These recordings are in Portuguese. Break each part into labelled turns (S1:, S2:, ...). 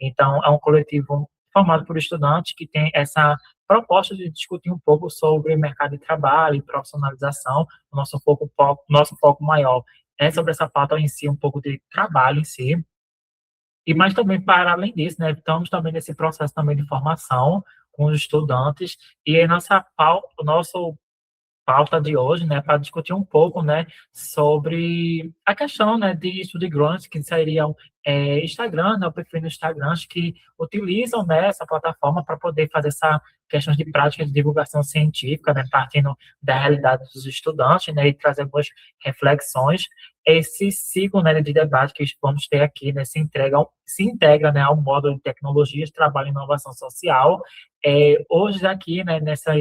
S1: Então, é um coletivo formado por estudantes que tem essa proposta de discutir um pouco sobre mercado de trabalho e profissionalização. O nosso foco maior é sobre essa pauta em si, um pouco de trabalho em si, e mais também para além disso, né, estamos também nesse processo também de formação com os estudantes, e aí o nosso pauta de hoje, né, para discutir um pouco, né, sobre a questão, né, de growers que seriam Instagram, né, o perfil do Instagram, que utilizam, né, essa plataforma para poder fazer essa questão de prática de divulgação científica, né, partindo da realidade dos estudantes, né, e trazer boas reflexões. Esse ciclo, né, de debate que vamos ter aqui, né, se integra, né, ao módulo de tecnologias, trabalho e inovação social. Hoje aqui, né, nessa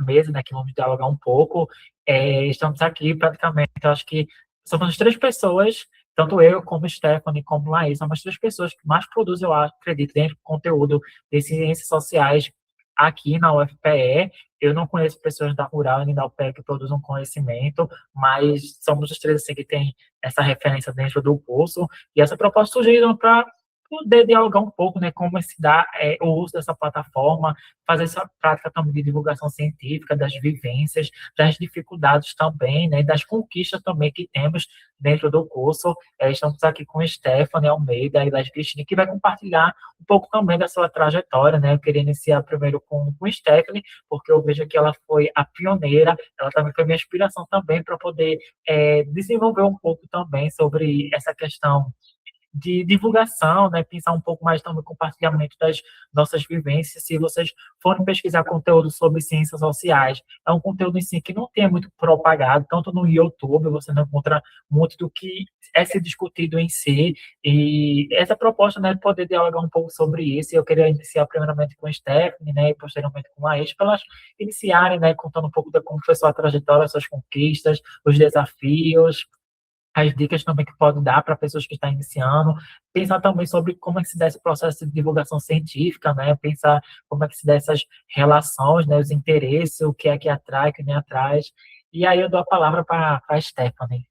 S1: mesa, né, que vamos dialogar um pouco. Estamos aqui praticamente, eu acho que somos as três pessoas, tanto eu como Stephanie, como Laís, somos as três pessoas que mais produzem, eu acredito, dentro do conteúdo de ciências sociais aqui na UFPE. Eu não conheço pessoas da Rural nem da UPE que produzam conhecimento, mas somos os três assim, que têm essa referência dentro do curso. E essa proposta surgiu para poder dialogar um pouco, né, como se dá o uso dessa plataforma, fazer essa prática também de divulgação científica, das vivências, das dificuldades também, né, das conquistas também que temos dentro do curso. Estamos aqui com Stephanie Almeida e Las Cristina, que vai compartilhar um pouco também da sua trajetória, né. Eu queria iniciar primeiro com Stephanie, porque eu vejo que ela foi a pioneira, ela também foi minha inspiração também para poder desenvolver um pouco também sobre essa questão de divulgação, né, pensar um pouco mais também no compartilhamento das nossas vivências. Se vocês forem pesquisar conteúdo sobre ciências sociais, é um conteúdo em si que não tem muito propagado, tanto no YouTube, você não encontra muito do que é ser discutido em si, e essa proposta, né, de poder dialogar um pouco sobre isso. Eu queria iniciar primeiramente com a Stephanie, né, e posteriormente com a Aisha, para elas iniciarem, né, contando um pouco de como foi sua trajetória, suas conquistas, os desafios, as dicas também que pode dar para pessoas que estão iniciando, pensar também sobre como é que se dá esse processo de divulgação científica, né? Pensar como é que se dá essas relações, né? Os interesses, o que é que atrai, o que nem atrai. E aí eu dou a palavra para a Stephanie.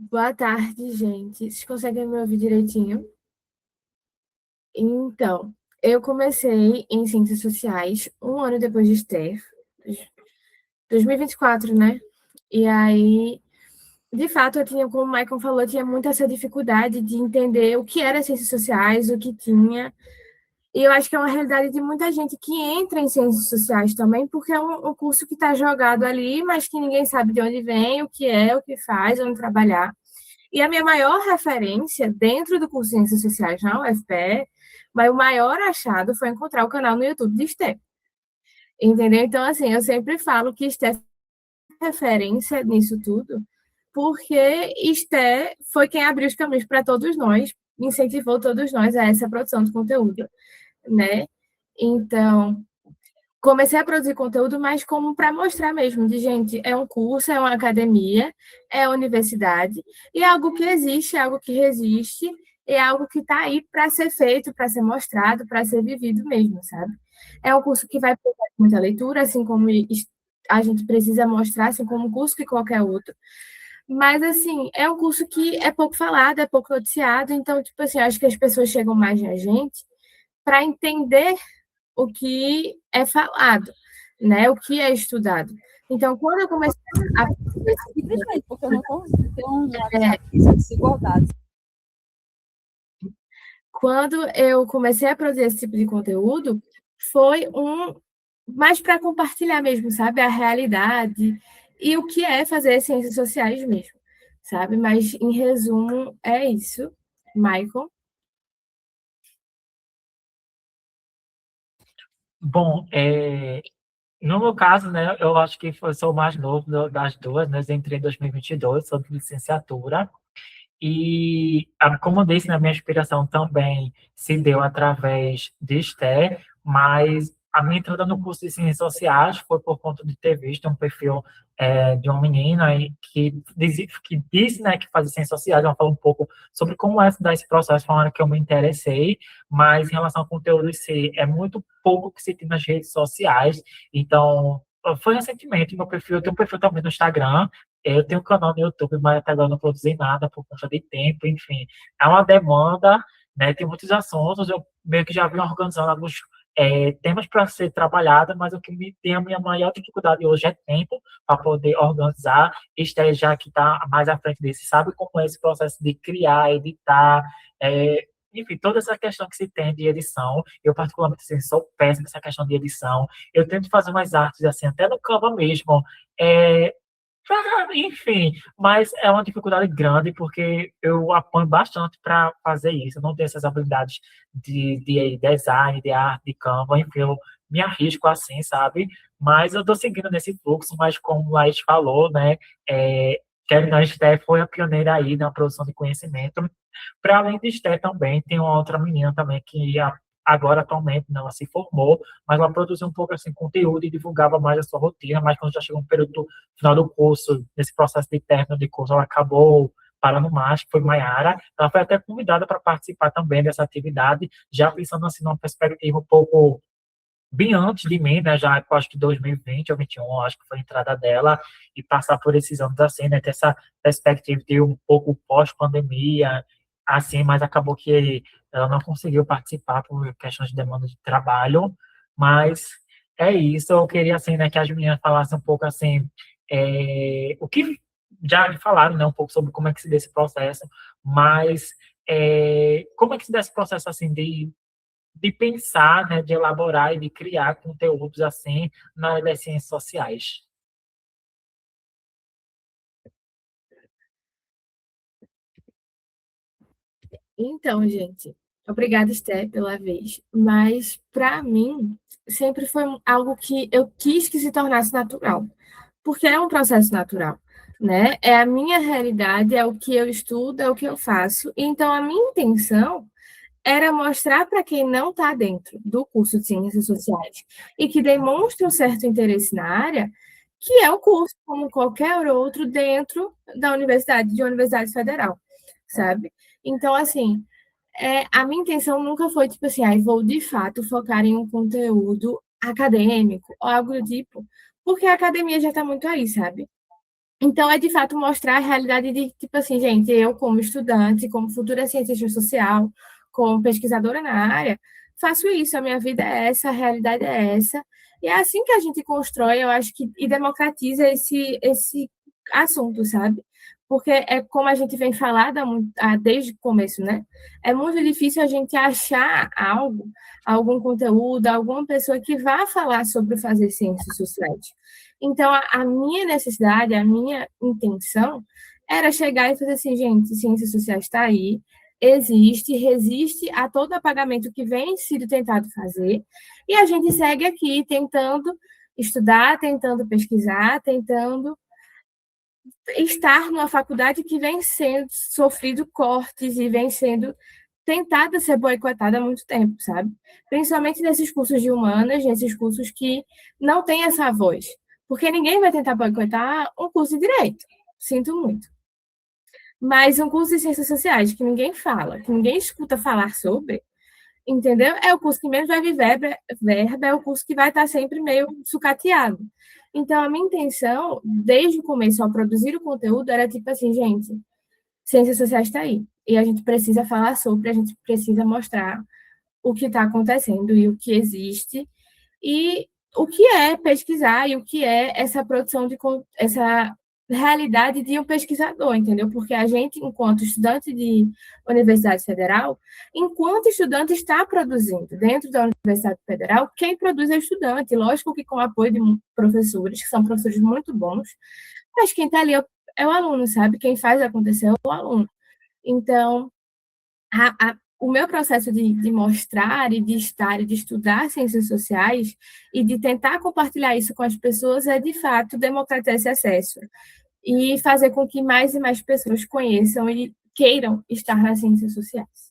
S2: Boa tarde, gente. Vocês conseguem me ouvir direitinho? Então, eu comecei em Ciências Sociais um ano depois de Esther, 2024, né? E aí, de fato, eu tinha, como o Michael falou, eu tinha muita essa dificuldade de entender o que era Ciências Sociais, o que tinha. E eu acho que é uma realidade de muita gente que entra em Ciências Sociais também, porque é um curso que está jogado ali, mas que ninguém sabe de onde vem, o que é, o que faz, onde trabalhar. E a minha maior referência dentro do curso de Ciências Sociais na UFPE, mas o maior achado foi encontrar o canal no YouTube de Esté. Entendeu? Então, assim, eu sempre falo que Esté é referência nisso tudo, porque Esté foi quem abriu os caminhos para todos nós, incentivou todos nós a essa produção de conteúdo, né? Então, comecei a produzir conteúdo, mas como para mostrar mesmo, de gente, é um curso, é uma academia, é uma universidade, e é algo que existe, é algo que resiste, é algo que está aí para ser feito, para ser mostrado, para ser vivido mesmo, sabe? É um curso que vai precisar de muita leitura, assim como a gente precisa mostrar, assim como um curso que qualquer outro. Mas, assim, é um curso que é pouco falado, é pouco noticiado, então, tipo assim, acho que as pessoas chegam mais na gente para entender o que é falado, né? O que é estudado. Então, quando eu comecei a
S3: Simplesmente porque eu não consigo ter um
S2: é,
S3: WhatsApp de desigualdades.
S2: quando eu comecei a produzir esse tipo de conteúdo, foi mais para compartilhar mesmo, sabe, a realidade e o que é fazer ciências sociais mesmo, sabe? Mas em resumo é isso, Michael.
S1: Bom, no meu caso, né, eu acho que eu sou o mais novo das duas, né, eu entrei em 2022, sou de licenciatura, e, como eu disse, né, minha inspiração também se deu através de Esté, mas a minha entrada no curso de Ciências Sociais foi por conta de ter visto um perfil de uma menina que disse, né, que fazia Ciências Sociais. Ela falou um pouco sobre como é dar esse processo, foi uma hora que eu me interessei, mas em relação ao conteúdo em si, é muito pouco que se tem nas redes sociais, então foi recentemente, meu perfil, eu tenho um perfil também no Instagram, eu tenho um canal no YouTube, mas até agora não produzi nada por conta de tempo, enfim. É uma demanda, né? Tem muitos assuntos, eu meio que já vim organizando alguns temas para ser trabalhado, mas o que me tem a minha maior dificuldade hoje é tempo para poder organizar. Este já que está mais à frente desse, sabe como é esse processo de criar, editar, enfim, toda essa questão que se tem de edição. Eu, particularmente, assim, sou péssimo nessa questão de edição. Eu tento fazer umas artes, assim, até no Canva mesmo, é, enfim, mas é uma dificuldade grande porque eu apanho bastante para fazer isso. Eu não tenho essas habilidades de design, de arte, de Canva, enfim, eu me arrisco assim, sabe? Mas eu estou seguindo nesse fluxo, mas como o Laís falou, né? Kevin Steph foi a pioneira aí na produção de conhecimento. Para além de Esther também, tem uma outra menina também que agora atualmente não, ela se formou, mas ela produziu um pouco assim conteúdo e divulgava mais a sua rotina, mas quando já chegou no período final do curso, nesse processo de término de curso, ela acabou parando mais, que foi Maiara. Ela foi até convidada para participar também dessa atividade, já pensando assim numa perspectiva um pouco bem antes de mim, né, já acho que 2020 ou 2021, acho que foi a entrada dela, e passar por esses anos assim, né, ter essa perspectiva de um pouco pós-pandemia, assim, mas acabou que ela não conseguiu participar por questões de demanda de trabalho, mas é isso, eu queria, assim, né, que as meninas falassem um pouco, assim, o que já falaram, né, um pouco sobre como é que se deu esse processo, mas como é que se deu esse processo, assim, de pensar, né, de elaborar e de criar conteúdos assim na área das ciências sociais.
S2: Então, gente, obrigada, Esté, pela vez. Mas, para mim, sempre foi algo que eu quis que se tornasse natural, porque é um processo natural, né? É a minha realidade, é o que eu estudo, é o que eu faço. Então, a minha intenção era mostrar para quem não está dentro do curso de Ciências Sociais e que demonstra um certo interesse na área, que é o curso como qualquer outro dentro da universidade, de uma universidade federal, sabe? Então, assim, a minha intenção nunca foi, tipo assim, vou de fato focar em um conteúdo acadêmico ou algo do tipo, porque a academia já está muito aí, sabe? Então, é de fato mostrar a realidade de, tipo assim, gente, eu como estudante, como futura cientista social, como pesquisadora na área, faço isso, a minha vida é essa, a realidade é essa. E é assim que a gente constrói, eu acho que, e democratiza esse assunto, sabe? Porque é como a gente vem falando desde o começo, né? É muito difícil a gente achar algo, algum conteúdo, alguma pessoa que vá falar sobre fazer ciências sociais. Então, a minha necessidade, a minha intenção era chegar e fazer assim, gente, ciências sociais está aí, existe, resiste a todo apagamento que vem sido tentado fazer, e a gente segue aqui tentando estudar, tentando pesquisar, tentando estar numa faculdade que vem sendo sofrido cortes e vem sendo tentada ser boicotada há muito tempo, sabe? Principalmente nesses cursos de humanas, nesses cursos que não têm essa voz. Porque ninguém vai tentar boicotar um curso de direito. Sinto muito. Mas um curso de ciências sociais que ninguém fala, que ninguém escuta falar sobre, entendeu? É o curso que menos vai vir verba, é o curso que vai estar sempre meio sucateado. Então, a minha intenção, desde o começo, ao produzir o conteúdo, era tipo assim, gente, ciências sociais está aí. E a gente precisa falar sobre, a gente precisa mostrar o que está acontecendo e o que existe e o que é pesquisar e o que é essa produção de essa realidade de um pesquisador, entendeu? Porque a gente, enquanto estudante de Universidade Federal, enquanto estudante está produzindo dentro da Universidade Federal, quem produz é o estudante, lógico que com o apoio de professores, que são professores muito bons, mas quem está ali é o aluno, sabe? Quem faz acontecer é o aluno. Então, o meu processo de mostrar e de estar e de estudar ciências sociais e de tentar compartilhar isso com as pessoas é, de fato, democratizar esse acesso e fazer com que mais e mais pessoas conheçam e queiram estar nas ciências sociais.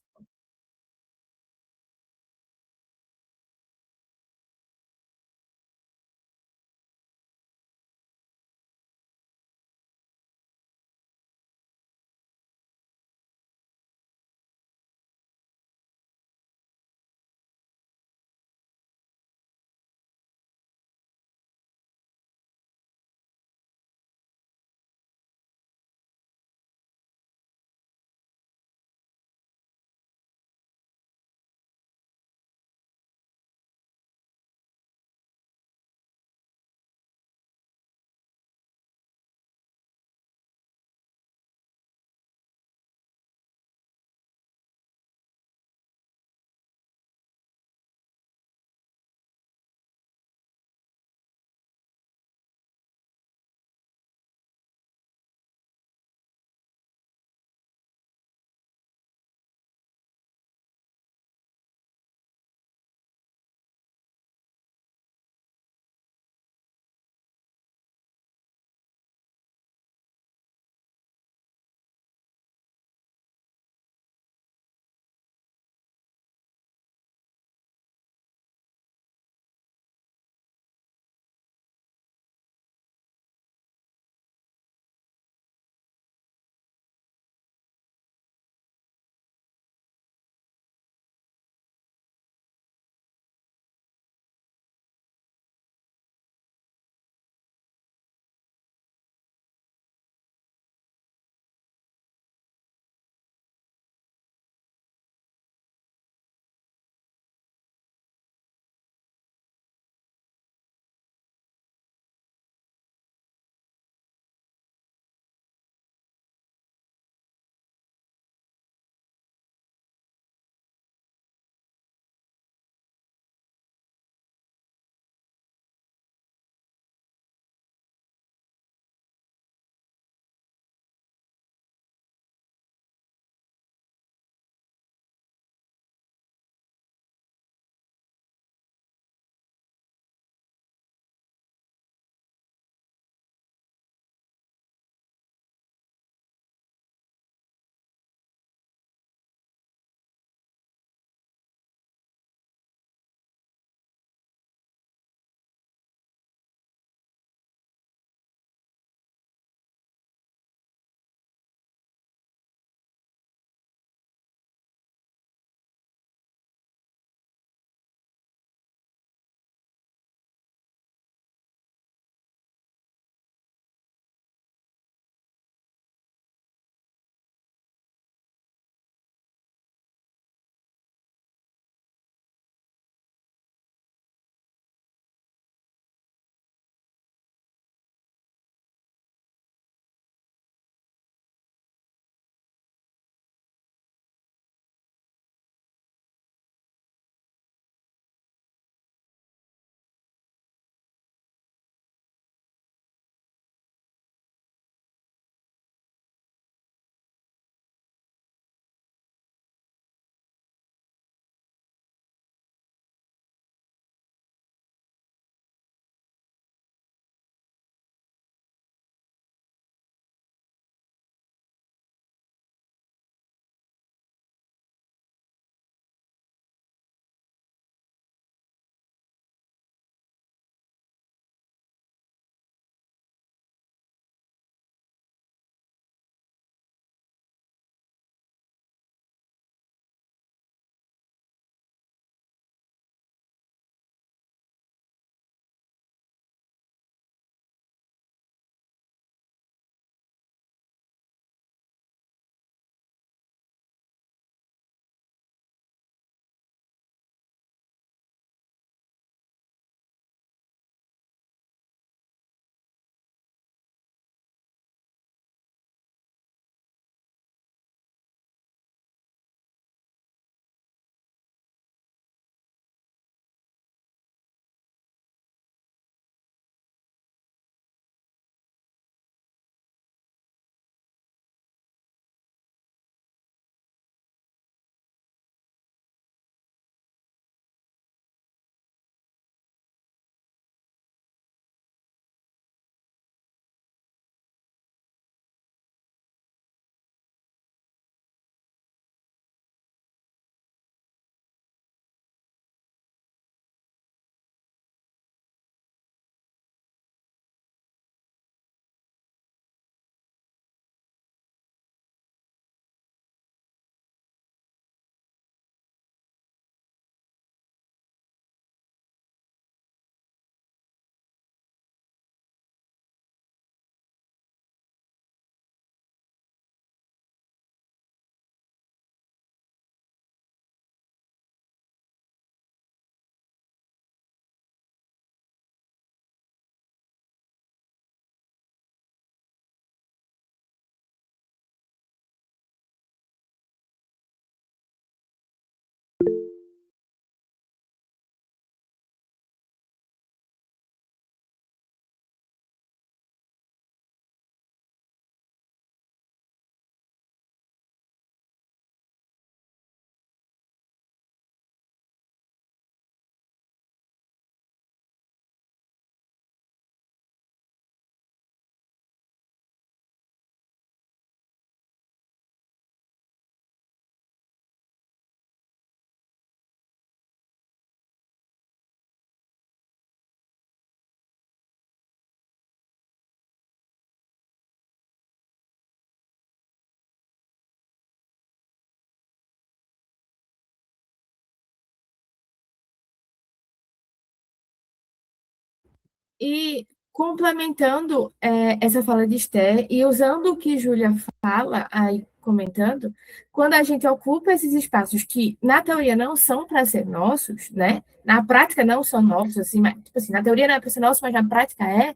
S2: E complementando essa fala de Esther e usando o que Júlia fala, aí comentando, quando a gente ocupa esses espaços que na teoria não são para ser nossos, né? Na prática não são nossos, assim, mas, tipo assim, na teoria não é para ser nosso, mas na prática é,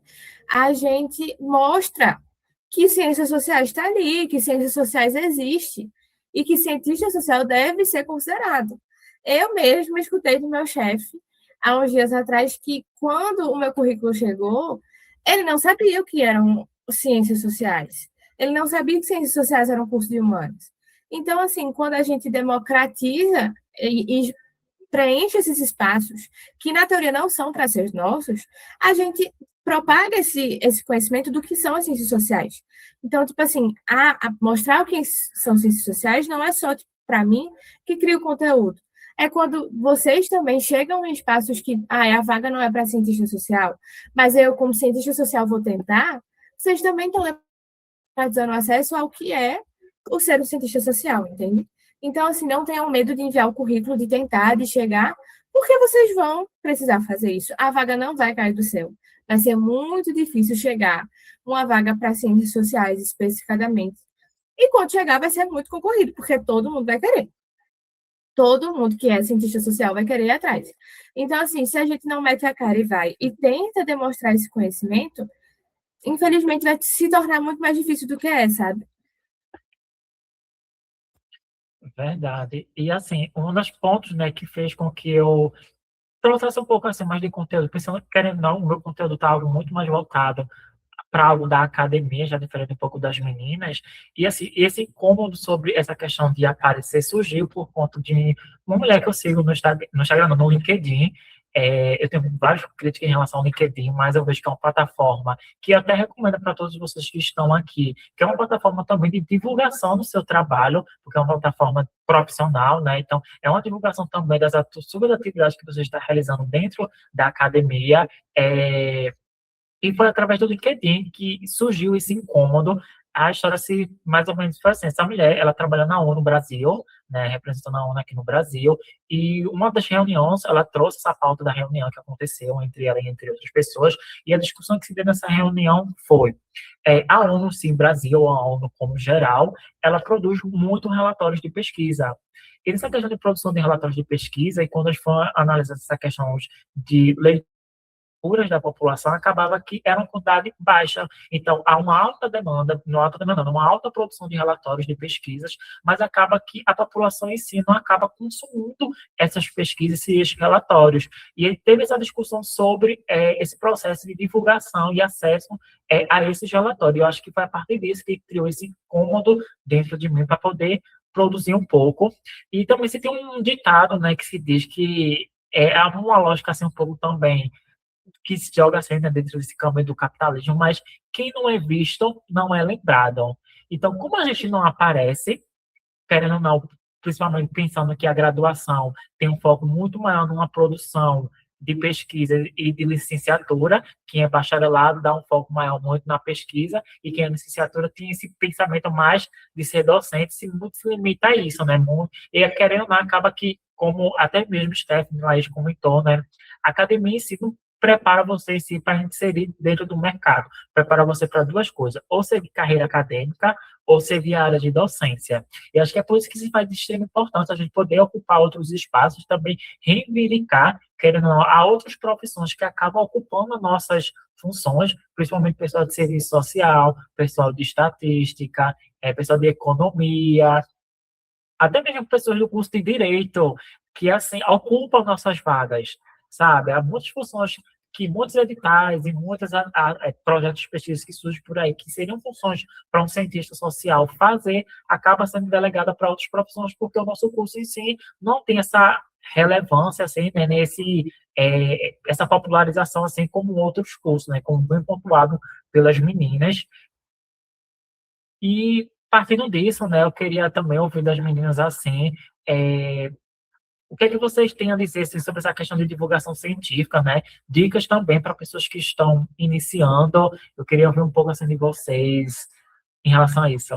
S2: a gente mostra que ciências sociais está ali, que ciências sociais existe e que cientista social deve ser considerado. Eu mesma escutei do meu chefe há uns dias atrás que, quando o meu currículo chegou, ele não sabia o que eram ciências sociais. Ele não sabia que ciências sociais eram um curso de humanos. Então, assim, quando a gente democratiza e preenche esses espaços, que na teoria não são para ser nossos, a gente propaga esse conhecimento do que são as ciências sociais. Então, tipo assim, mostrar o que são ciências sociais não é só, tipo, para mim, que cria o conteúdo. É quando vocês também chegam em espaços que a vaga não é para cientista social, mas eu, como cientista social, vou tentar, vocês também estão dando acesso ao que é o ser um cientista social, entende? Então, assim, não tenham medo de enviar o currículo, de tentar, de chegar, porque vocês vão precisar fazer isso. A vaga não vai cair do céu. Vai ser muito difícil chegar uma vaga para ciências sociais, especificadamente. E quando chegar, vai ser muito concorrido, porque todo mundo vai querer. Todo mundo que é cientista social vai querer ir atrás. Então, assim, se a gente não mete a cara e vai e tenta demonstrar esse conhecimento, infelizmente vai se tornar muito mais difícil do que é, sabe?
S1: Verdade. E assim, um dos pontos, né, que fez com que eu trouxesse um pouco assim mais de conteúdo, pensando que querendo ou não, o meu conteúdo tá algo muito mais voltado para algo da academia, já diferente um pouco das meninas. E assim, esse incômodo sobre essa questão de aparecer surgiu por conta de uma mulher que eu sigo no Instagram, não, no LinkedIn. Eu tenho várias críticas em relação ao LinkedIn, mas eu vejo que é uma plataforma que eu até recomendo para todos vocês que estão aqui, que é uma plataforma também de divulgação do seu trabalho, porque é uma plataforma profissional, né? Então, é uma divulgação também das subatividades que você está realizando dentro da academia. E foi através do LinkedIn que surgiu esse incômodo. A história se mais ou menos foi assim. Essa mulher, ela trabalha na ONU Brasil, né, representando a ONU aqui no Brasil, e uma das reuniões, ela trouxe essa pauta da reunião que aconteceu entre ela e entre outras pessoas, e a discussão que se deu nessa reunião foi a ONU, sim, Brasil, a ONU como geral, ela produz muito relatórios de pesquisa. E nessa questão de produção de relatórios de pesquisa, e quando eles foram analisar essa questão de da população acabava que era uma quantidade baixa. Então, há uma alta demanda, não alta demanda, não, uma alta produção de relatórios, de pesquisas, mas acaba que a população em si não acaba consumindo essas pesquisas e esses relatórios. E aí teve essa discussão sobre esse processo de divulgação e acesso a esses relatórios. Eu acho que foi a partir disso que criou esse incômodo dentro de mim para poder produzir um pouco. E também se tem um ditado, né, que se diz que é uma lógica assim um pouco também que se joga assim, né, dentro desse caminho do capitalismo, mas quem não é visto não é lembrado. Então, como a gente não aparece, querendo ou não, principalmente pensando que a graduação tem um foco muito maior numa produção de pesquisa e de licenciatura, quem é bacharelado dá um foco maior muito na pesquisa, e quem é licenciatura tem esse pensamento mais de ser docente, se muito se limita a isso, né? E querendo ou não, acaba que, como até mesmo Stephanie Laís comentou, né? A academia em si não prepara você em si para a gente inserir dentro do mercado. Prepara você para duas coisas, ou seguir carreira acadêmica, ou seguir a área de docência. E acho que é por isso que se faz de extrema importância a gente poder ocupar outros espaços, também reivindicar, querendo ou não, há outras profissões que acabam ocupando nossas funções, principalmente pessoal de serviço social, pessoal de estatística, pessoal de economia, até mesmo pessoas do curso de direito, que assim ocupam nossas vagas, sabe? Há muitas funções que muitos editais e muitos projetos de pesquisa que surgem por aí, que seriam funções para um cientista social fazer, acaba sendo delegada para outras profissões, porque o nosso curso em si não tem essa relevância, assim, né, essa popularização, assim, como outros cursos, né, como bem pontuado pelas meninas. E partindo disso, né, eu queria também ouvir das meninas assim, é, o que é que vocês têm a dizer assim, sobre essa questão de divulgação científica, né? Dicas também para pessoas que estão iniciando. Eu queria ouvir um pouco assim de vocês em relação a isso.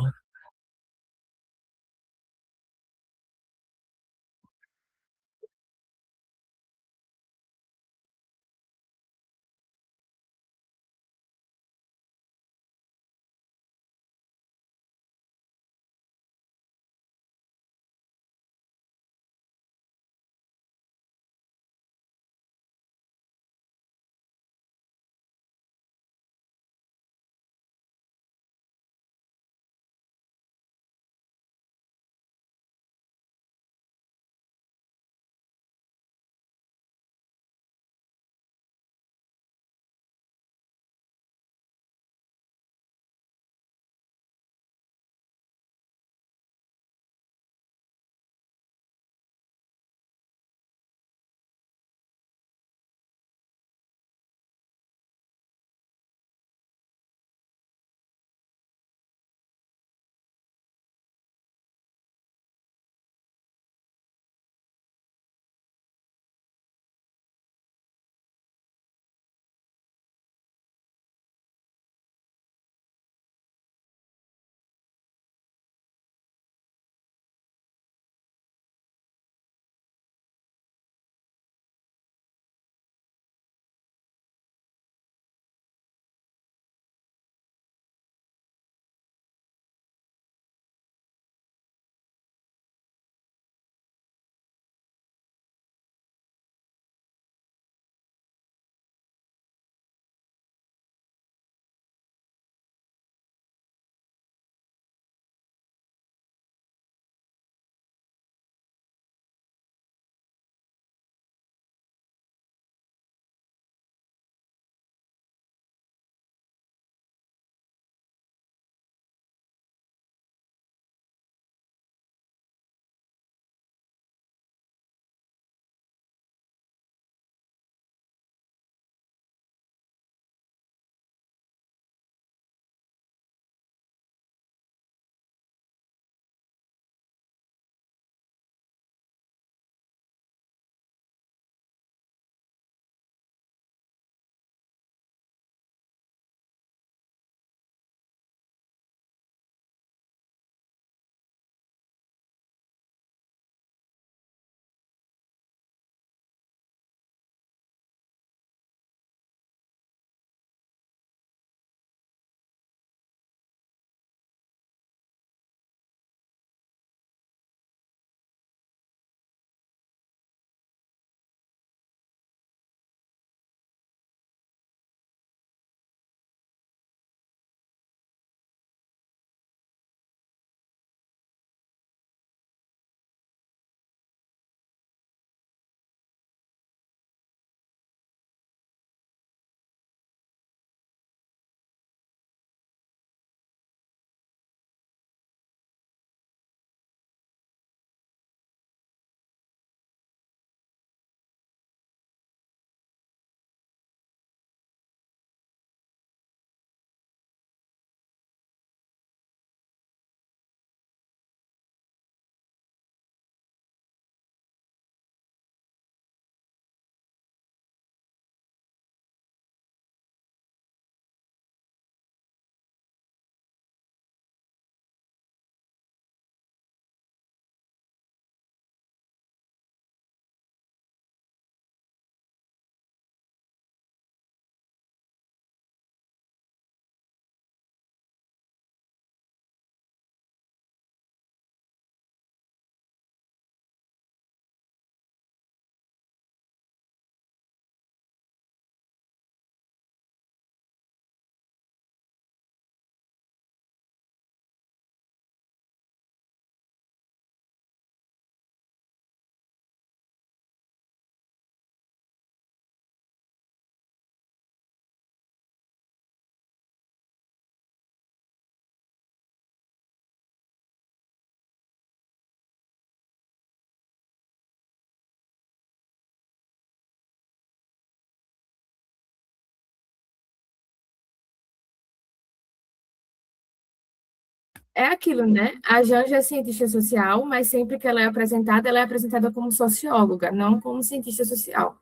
S2: é aquilo, né? A Janja é cientista social, mas sempre que ela é apresentada como socióloga, não como cientista social.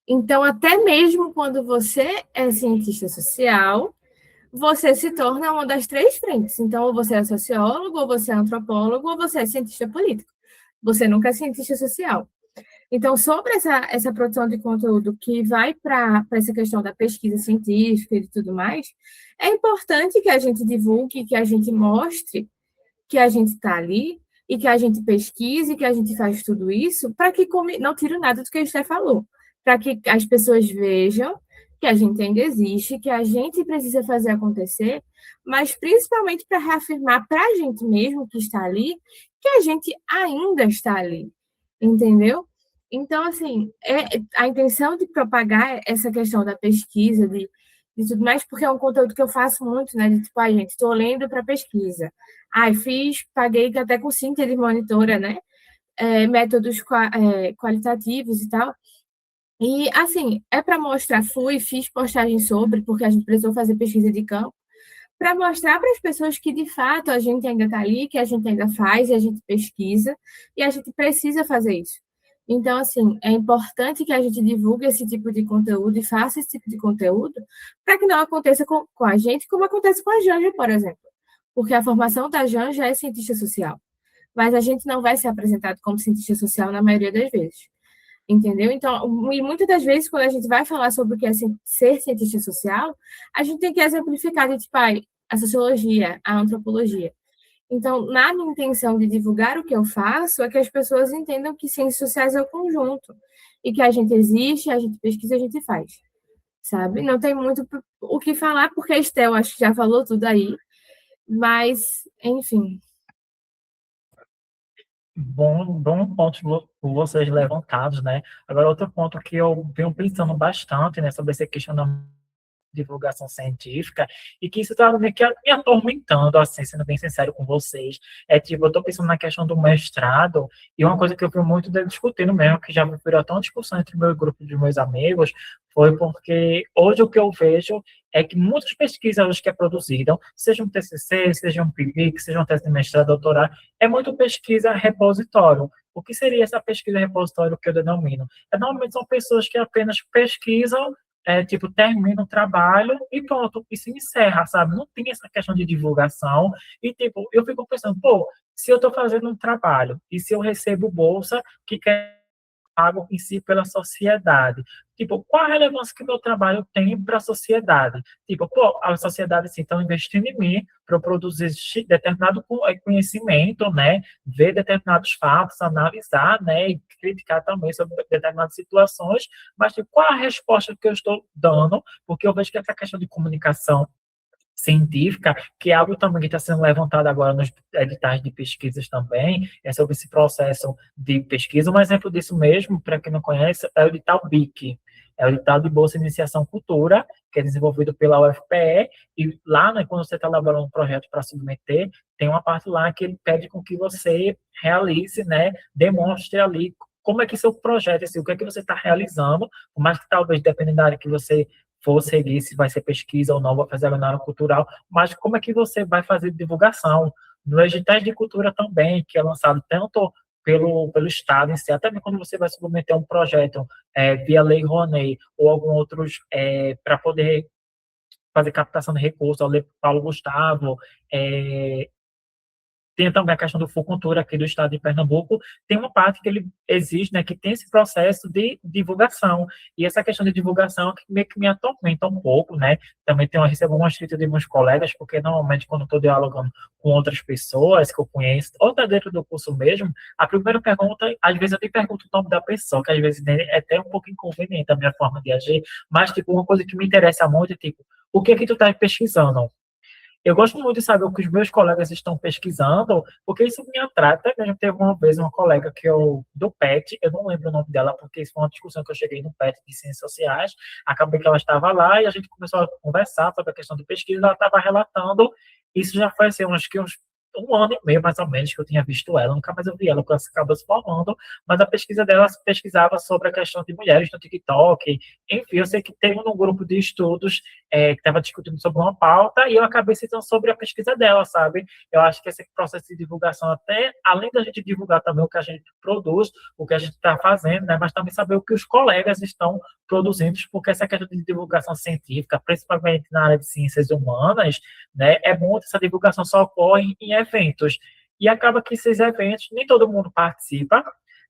S2: Então, até mesmo quando você é cientista social, você se torna uma das três frentes. Então, ou você é sociólogo, ou você é antropólogo, ou você é cientista político. Você nunca é cientista social. Então, sobre essa produção de conteúdo que vai para essa questão da pesquisa científica e tudo mais, é importante que a gente divulgue, que a gente mostre que a gente está ali e que a gente pesquise, que a gente faz tudo isso, para que não tire nada do que a Esther falou, para que as pessoas vejam que a gente ainda existe, que a gente precisa fazer acontecer, mas principalmente para reafirmar para a gente mesmo que está ali, que a gente ainda está ali, entendeu? Então, assim, a intenção de propagar essa questão da pesquisa, de tudo mais, porque é um conteúdo que eu faço muito, né? De tipo, gente, estou lendo para pesquisa. Paguei até com Cíntia de monitora, né? Métodos qualitativos e tal. E, assim, é para mostrar, fiz postagem sobre, porque a gente precisou fazer pesquisa de campo, para mostrar para as pessoas que, de fato, a gente ainda está ali, que a gente ainda faz, e a gente pesquisa, e a gente precisa fazer isso. Então, assim, é importante que a gente divulgue esse tipo de conteúdo e faça esse tipo de conteúdo para que não aconteça com a gente como acontece com a Janja, por exemplo. Porque a formação da Janja é cientista social, mas a gente não vai ser apresentado como cientista social na maioria das vezes. Entendeu? Então, e muitas das vezes, quando a gente vai falar sobre o que é ser cientista social, a gente tem que exemplificar de tipo, a sociologia, a antropologia. Então, na minha intenção de divulgar o que eu faço, é que as pessoas entendam que ciências sociais é o conjunto, e que a gente existe, a gente pesquisa, a gente faz, sabe? Não tem muito o que falar, porque a Estel acho que já falou tudo aí, mas, enfim.
S1: Bom ponto por vocês levantados, né? Agora, outro ponto que eu venho pensando bastante, né, sobre essa questão da divulgação científica, e que isso está meio que me atormentando, assim, sendo bem sincero com vocês. É tipo, eu estou pensando na questão do mestrado, e uma coisa que eu vi muito discutindo mesmo, que já virou até uma discussão entre o meu grupo de meus amigos, foi porque hoje o que eu vejo é que muitas pesquisas hoje que é produzidas, seja um TCC, seja um PIBIC, seja um tese de mestrado, doutorado, é muito pesquisa repositório. O que seria essa pesquisa repositório que eu denomino? Normalmente são pessoas que apenas pesquisam, tipo, termina o trabalho e pronto, e se encerra, sabe? Não tem essa questão de divulgação. E, tipo, eu fico pensando, pô, se eu estou fazendo um trabalho e se eu recebo bolsa, que quer pago em si pela sociedade. Tipo, qual a relevância que o meu trabalho tem para a sociedade? Tipo, pô, a sociedade assim, está investindo em mim para eu produzir determinado conhecimento, né? Ver determinados fatos, analisar, né? E criticar também sobre determinadas situações, mas tipo, qual a resposta que eu estou dando? Porque eu vejo que essa questão de comunicação científica, que é algo também que está sendo levantado agora nos editais de pesquisas também, é sobre esse processo de pesquisa. Um exemplo disso mesmo, para quem não conhece, é o edital BIC, é o edital de Bolsa de Iniciação Cultura, que é desenvolvido pela UFPE, e lá, né, quando você está elaborando um projeto para submeter, tem uma parte lá que ele pede com que você realize, né, demonstre ali como é que seu projeto, assim, o que é que você está realizando, por mais que talvez, dependendo da área que você for seguir, se vai ser pesquisa ou não, vai fazer na área cultural, mas como é que você vai fazer divulgação? No editais de cultura também, que é lançado tanto pelo Estado em si, até mesmo quando você vai submeter um projeto via Lei Rouanet ou algum outros para poder fazer captação de recursos, a Lei Paulo Gustavo, tem também a questão do Fucultura aqui do estado de Pernambuco, tem uma parte que ele exige, né, que tem esse processo de divulgação, e essa questão de divulgação meio que me atormenta um pouco, né, também recebo uma crítica de meus colegas, porque normalmente quando estou dialogando com outras pessoas que eu conheço, ou está dentro do curso mesmo, a primeira pergunta, às vezes eu nem pergunto o nome da pessoa, que às vezes é até um pouco inconveniente a minha forma de agir, mas, tipo, uma coisa que me interessa muito é, tipo, o que é que tu está pesquisando? Eu gosto muito de saber o que os meus colegas estão pesquisando, porque isso me atrai. Até mesmo teve uma vez uma colega do PET, eu não lembro o nome dela, porque isso foi uma discussão que eu cheguei no PET de Ciências Sociais, acabei que ela estava lá e a gente começou a conversar sobre a questão de pesquisa, ela estava relatando, isso já foi assim, uns um ano e meio, mais ou menos, que eu tinha visto ela, nunca mais eu vi ela, porque ela acabou se formando, mas a pesquisa dela pesquisava sobre a questão de mulheres no TikTok, enfim, eu sei que teve um grupo de estudos que estava discutindo sobre uma pauta, e eu acabei citando sobre a pesquisa dela, sabe? Eu acho que esse processo de divulgação, até, além da gente divulgar também o que a gente produz, o que a gente está fazendo, né, mas também saber o que os colegas estão produzindo, porque essa questão de divulgação científica, principalmente na área de ciências humanas, né, é bom que essa divulgação só ocorre em eventos. E acaba que esses eventos, nem todo mundo participa,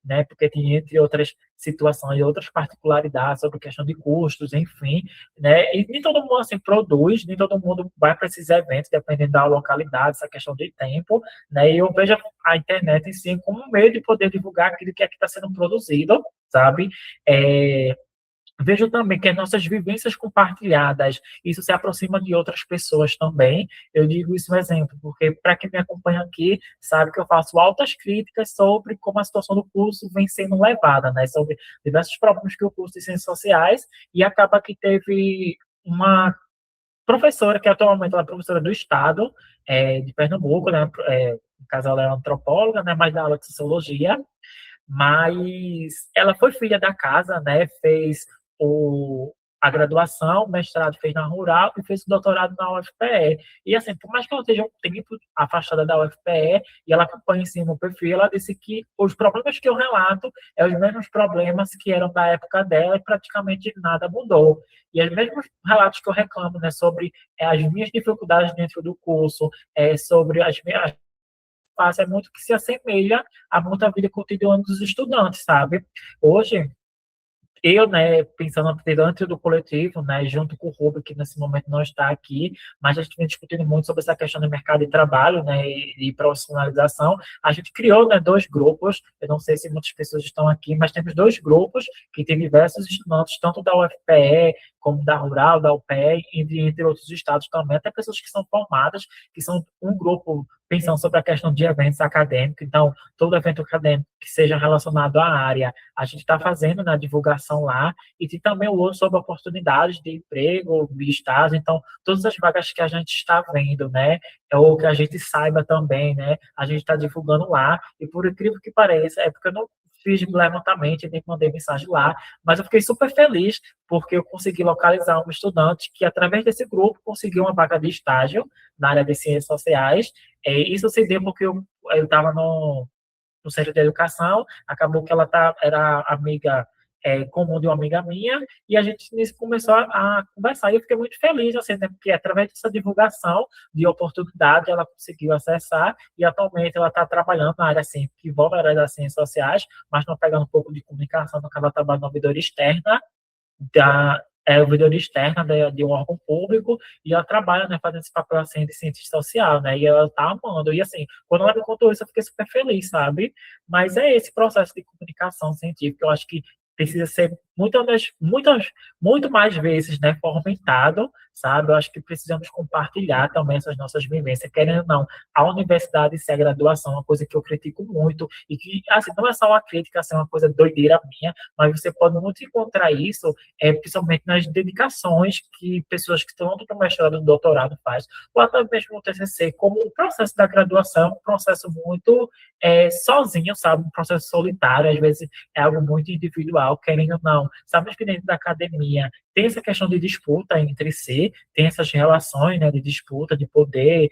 S1: né, porque tem, entre outras situações e outras particularidades sobre questão de custos, enfim, né, e nem todo mundo, assim, produz, nem todo mundo vai para esses eventos, dependendo da localidade, essa questão de tempo, né, e eu vejo a internet em si como um meio de poder divulgar aquilo que é que está sendo produzido, sabe, vejo também que as nossas vivências compartilhadas, isso se aproxima de outras pessoas também. Eu digo isso um exemplo, porque para quem me acompanha aqui, sabe que eu faço altas críticas sobre como a situação do curso vem sendo levada, né? Sobre diversos problemas que o curso de Ciências Sociais, e acaba que teve uma professora, que atualmente ela é professora do Estado, de Pernambuco, né? No caso, ela é antropóloga, né? Mas dá aula de Sociologia, mas ela foi filha da casa, né? Fez a graduação, o mestrado fez na Rural e fez o doutorado na UFPE. E assim, por mais que ela esteja um tempo afastada da UFPE e ela acompanha em cima o perfil, ela disse que os problemas que eu relato é os mesmos problemas que eram da época dela e praticamente nada mudou. E os mesmos relatos que eu reclamo, né, sobre as minhas dificuldades dentro do curso, sobre as minhas faz é muito que se assemelha a muita vida cotidiana dos estudantes, sabe? Hoje, eu, né, pensando dentro do coletivo, né, junto com o Rubio, que nesse momento não está aqui, mas a gente vem discutindo muito sobre essa questão do mercado de trabalho, né, e profissionalização. A gente criou, né, dois grupos, eu não sei se muitas pessoas estão aqui, mas temos dois grupos que tem diversos estudantes, tanto da UFPE, como da Rural, da UPE, entre outros estados também, até pessoas que são formadas, que são um grupo pensando sobre a questão de eventos acadêmicos. Então, todo evento acadêmico que seja relacionado à área, a gente está fazendo na divulgação lá, e tem também o outro sobre oportunidades de emprego, de estágio, então, todas as vagas que a gente está vendo, né, ou que a gente saiba também, né, a gente está divulgando lá, e por incrível que pareça, é porque eu não fiz levantamento, nem mandei mensagem lá, mas eu fiquei super feliz, porque eu consegui localizar um estudante que, através desse grupo, conseguiu uma vaga de estágio na área de ciências sociais. Isso se deu porque eu estava no centro de educação, acabou que ela era amiga comum de uma amiga minha, e a gente nisso começou a conversar, e eu fiquei muito feliz, assim, né, porque através dessa divulgação de oportunidade, ela conseguiu acessar, e atualmente ela está trabalhando na área, assim, que envolve a área das ciências sociais, mas não pegando um pouco de comunicação, no caso ela trabalha na ouvidoria externa, ouvidoria externa de um órgão público, e ela trabalha, né, fazendo esse papel, assim, de cientista social, né, e ela tá amando, e assim, quando ela me contou isso, eu fiquei super feliz, sabe? Mas é esse processo de comunicação científica, eu acho que precisa ser muito mais vezes, né, fomentado, sabe? Eu acho que precisamos compartilhar também essas nossas vivências, querendo ou não, a universidade e a graduação é uma coisa que eu critico muito, e que, assim, não é só uma crítica, assim, uma coisa doideira minha, mas você pode muito encontrar isso, principalmente nas dedicações que pessoas que estão no mestrado e no doutorado faz, ou até mesmo no TCC, como o processo da graduação é um processo muito sozinho, sabe? Um processo solitário, às vezes é algo muito individual, querendo ou não. Sabemos que dentro da academia tem essa questão de disputa entre si, tem essas relações, né, de disputa, de poder,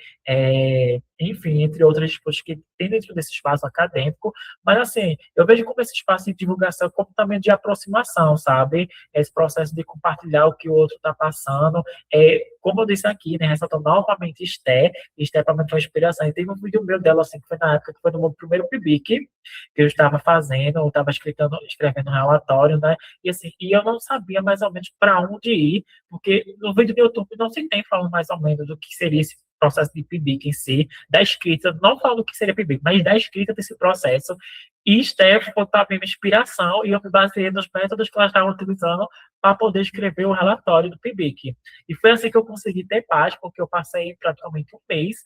S1: enfim, entre outras disputas que tem dentro desse espaço acadêmico, mas assim, eu vejo como esse espaço de divulgação como também de aproximação, sabe? Esse processo de compartilhar o que o outro está passando, como eu disse aqui, né, ressaltando novamente Esté para mim foi uma inspiração, e teve um vídeo meu dela, assim, que foi na época que foi no meu primeiro PIBIC, que eu estava fazendo, eu estava escrevendo um relatório, né, e assim, e eu não sabia mais ou menos para onde ir, porque no vídeo do YouTube não se tem falando mais ou menos do que seria esse processo de PIBIC em si, da escrita, não falo do que seria PIBIC, mas da escrita desse processo, e Steph foi também uma inspiração, e eu me baseei nos métodos que ela estava utilizando para poder escrever o relatório do PIBIC. E foi assim que eu consegui ter paz, porque eu passei praticamente um mês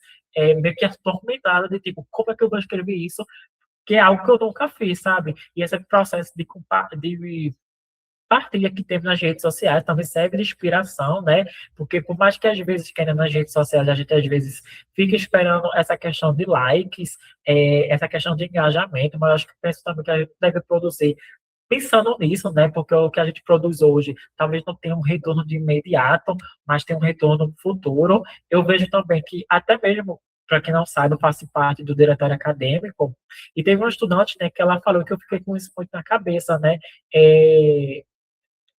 S1: meio que atormentada de tipo, como é que eu vou escrever isso? Que é algo que eu nunca fiz, sabe? E esse processo de partilha que teve nas redes sociais também serve de inspiração, né? Porque por mais que às vezes, querendo nas redes sociais, a gente às vezes fica esperando essa questão de likes, essa questão de engajamento, mas eu acho que penso também que a gente deve produzir pensando nisso, né? Porque o que a gente produz hoje talvez não tenha um retorno de imediato, mas tem um retorno futuro. Eu vejo também que até mesmo para quem não sabe, eu faço parte do diretório acadêmico, e teve uma estudante, né, que ela falou que eu fiquei com isso muito na cabeça, né, é,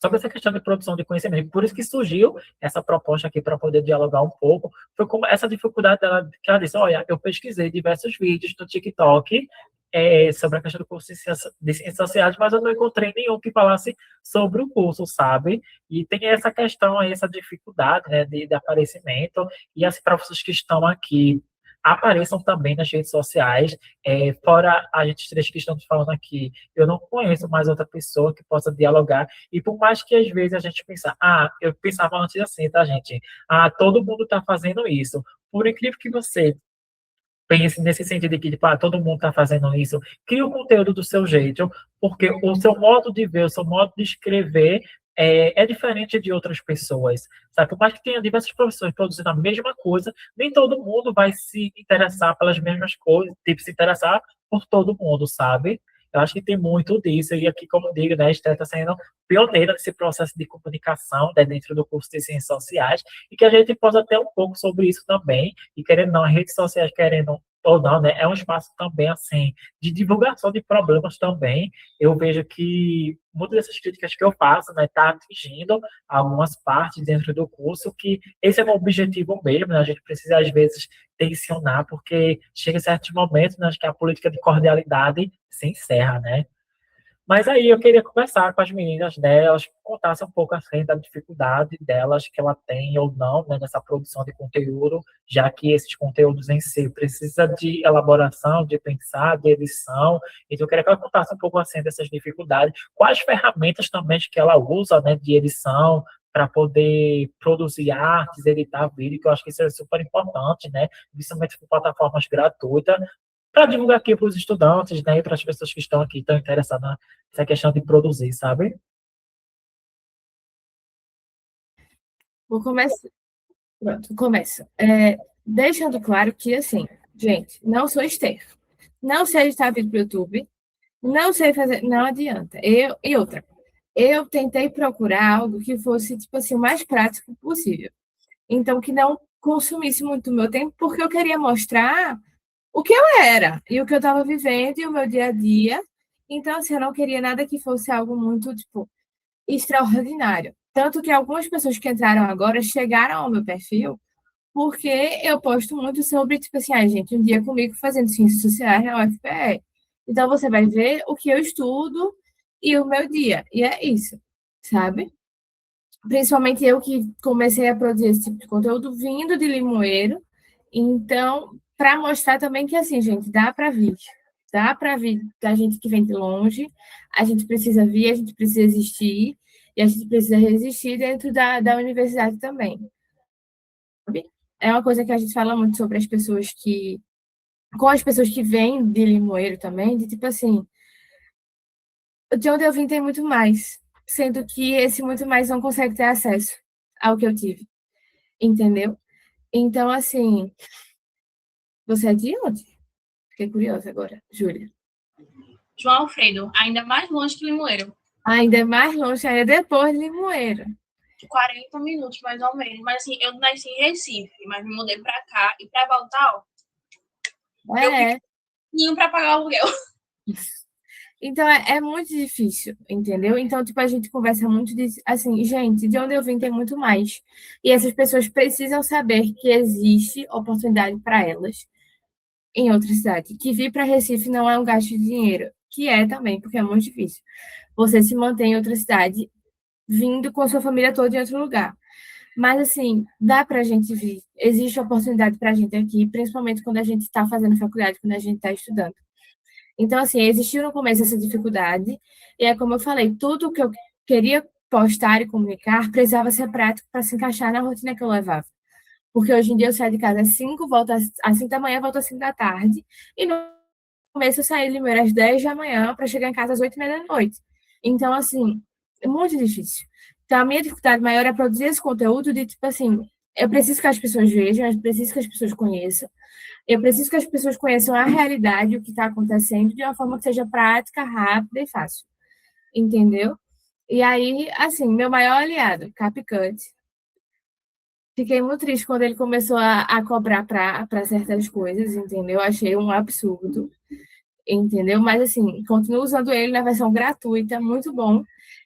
S1: sobre essa questão de produção de conhecimento. Por isso que surgiu essa proposta aqui para poder dialogar um pouco. Foi como essa dificuldade dela, que ela disse, olha, eu pesquisei diversos vídeos no TikTok sobre a questão do curso de ciências sociais, mas eu não encontrei nenhum que falasse sobre o curso, sabe? E tem essa questão aí, essa dificuldade, né, de aparecimento, e as professores que estão aqui apareçam também nas redes sociais, fora a gente três que estamos falando aqui, eu não conheço mais outra pessoa que possa dialogar, e por mais que às vezes a gente pense, eu pensava antes assim, tá, gente? Todo mundo está fazendo isso. Por incrível que você pense nesse sentido de que, tipo, todo mundo está fazendo isso, cria o conteúdo do seu jeito, porque o seu modo de ver, o seu modo de escrever é diferente de outras pessoas, sabe? Por mais que tenha diversas professores produzindo a mesma coisa, nem todo mundo vai se interessar pelas mesmas coisas, tipo, se interessar por todo mundo, sabe? Eu acho que tem muito disso, e aqui, como eu digo, né, a Esther está sendo pioneira nesse processo de comunicação, né, dentro do curso de Ciências Sociais, e que a gente possa ter um pouco sobre isso também, e querendo ou não, as redes sociais, querendo ou não, né, é um espaço também, assim, de divulgação de problemas também. Eu vejo que muitas dessas críticas que eu faço, né, tá atingindo algumas partes dentro do curso, que esse é o objetivo mesmo, né, a gente precisa, às vezes, tensionar, porque chega em certos momentos, né, que a política de cordialidade se encerra, né? Mas aí eu queria conversar com as meninas, né, elas contassem um pouco assim da dificuldade delas que ela tem ou não, né, nessa produção de conteúdo, já que esses conteúdos em si precisa de elaboração, de pensar, de edição. Então eu queria que ela contasse um pouco assim dessas dificuldades, quais ferramentas também que ela usa, né, de edição para poder produzir artes, editar vídeo, que eu acho que isso é super importante, né, principalmente por plataformas gratuitas, para divulgar aqui para os estudantes, né, e para as pessoas que estão aqui, estão interessadas nessa questão de produzir, sabe?
S2: Vou começar. Pronto, começo. Deixando claro que, assim, gente, não sou Esther. Não sei editar vídeo para o YouTube. Não sei fazer. Não adianta. E outra. Eu tentei procurar algo que fosse, tipo assim, o mais prático possível. Então, que não consumisse muito do meu tempo, porque eu queria mostrar o que eu era e o que eu estava vivendo e o meu dia a dia. Então, assim, eu não queria nada que fosse algo muito, tipo, extraordinário. Tanto que algumas pessoas que entraram agora chegaram ao meu perfil porque eu posto muito sobre, tipo assim, gente, um dia comigo fazendo ciências sociais na UFPE. Então, você vai ver o que eu estudo e o meu dia. E é isso, sabe? Principalmente eu que comecei a produzir esse tipo de conteúdo vindo de Limoeiro. Então, para mostrar também que, assim, gente, dá para vir. Dá para vir da gente que vem de longe, a gente precisa vir, a gente precisa existir, e a gente precisa resistir dentro da universidade também. Sabe? É uma coisa que a gente fala muito sobre as pessoas que. Com as pessoas que vêm de Limoeiro também, de tipo assim, de onde eu vim tem muito mais, sendo que esse muito mais não consegue ter acesso ao que eu tive, entendeu? Então, assim, você é de onde? Fiquei curiosa agora, Júlia.
S4: João Alfredo, ainda mais longe que Limoeiro.
S2: Ainda é mais longe, ainda é depois de Limoeiro.
S4: 40 minutos, mais ou menos. Mas, assim, eu nasci em Recife, mas me mudei pra cá. E pra voltar, ó, eu fiquei pra pagar o aluguel.
S2: Então, é muito difícil, entendeu? Então, tipo, a gente conversa muito de, assim, gente, de onde eu vim tem muito mais. E essas pessoas precisam saber que existe oportunidade para elas em outra cidade. Que vir para Recife não é um gasto de dinheiro, que é também, porque é muito difícil. Você se mantém em outra cidade, vindo com a sua família toda em outro lugar. Mas, assim, dá para a gente vir. Existe oportunidade para a gente aqui, principalmente quando a gente está fazendo faculdade, quando a gente está estudando. Então, assim, existiu no começo essa dificuldade, e é como eu falei, tudo que eu queria postar e comunicar precisava ser prático para se encaixar na rotina que eu levava. Porque hoje em dia eu saio de casa às 5, volto às 5 da manhã, volto às 5 da tarde, e no começo eu saí de Limeira às 10 da manhã para chegar em casa às 8h30 da noite. Então, assim, É muito difícil. Então, a minha dificuldade maior é produzir esse conteúdo de, tipo assim, eu preciso que as pessoas vejam, eu preciso que as pessoas conheçam, eu preciso que as pessoas conheçam a realidade, o que está acontecendo, de uma forma que seja prática, rápida e fácil. Entendeu? E aí, assim, meu maior aliado, CapCut. Fiquei muito triste quando ele começou a cobrar para certas coisas, entendeu? Achei um absurdo, entendeu? Mas, assim, continuo usando ele na versão gratuita, muito bom.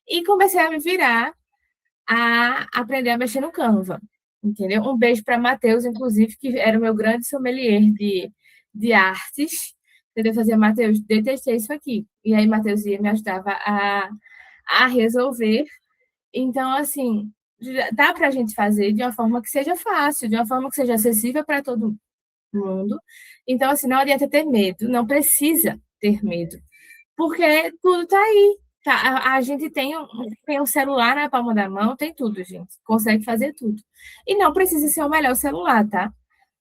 S2: E comecei a me virar a aprender a mexer no Canva, entendeu? Um beijo para Matheus, inclusive, que era o meu grande sommelier de artes. Entendeu? Fazia, Matheus, detestei isso aqui. E aí, Matheus ia me ajudava a resolver. Então, assim, dá para a gente fazer de uma forma que seja fácil, de uma forma que seja acessível para todo mundo. Então, assim, não adianta ter medo, não precisa ter medo, porque tudo está aí. Tá? A gente tem um celular na palma da mão, tem tudo, gente. Consegue fazer tudo. E não precisa ser o melhor celular, tá?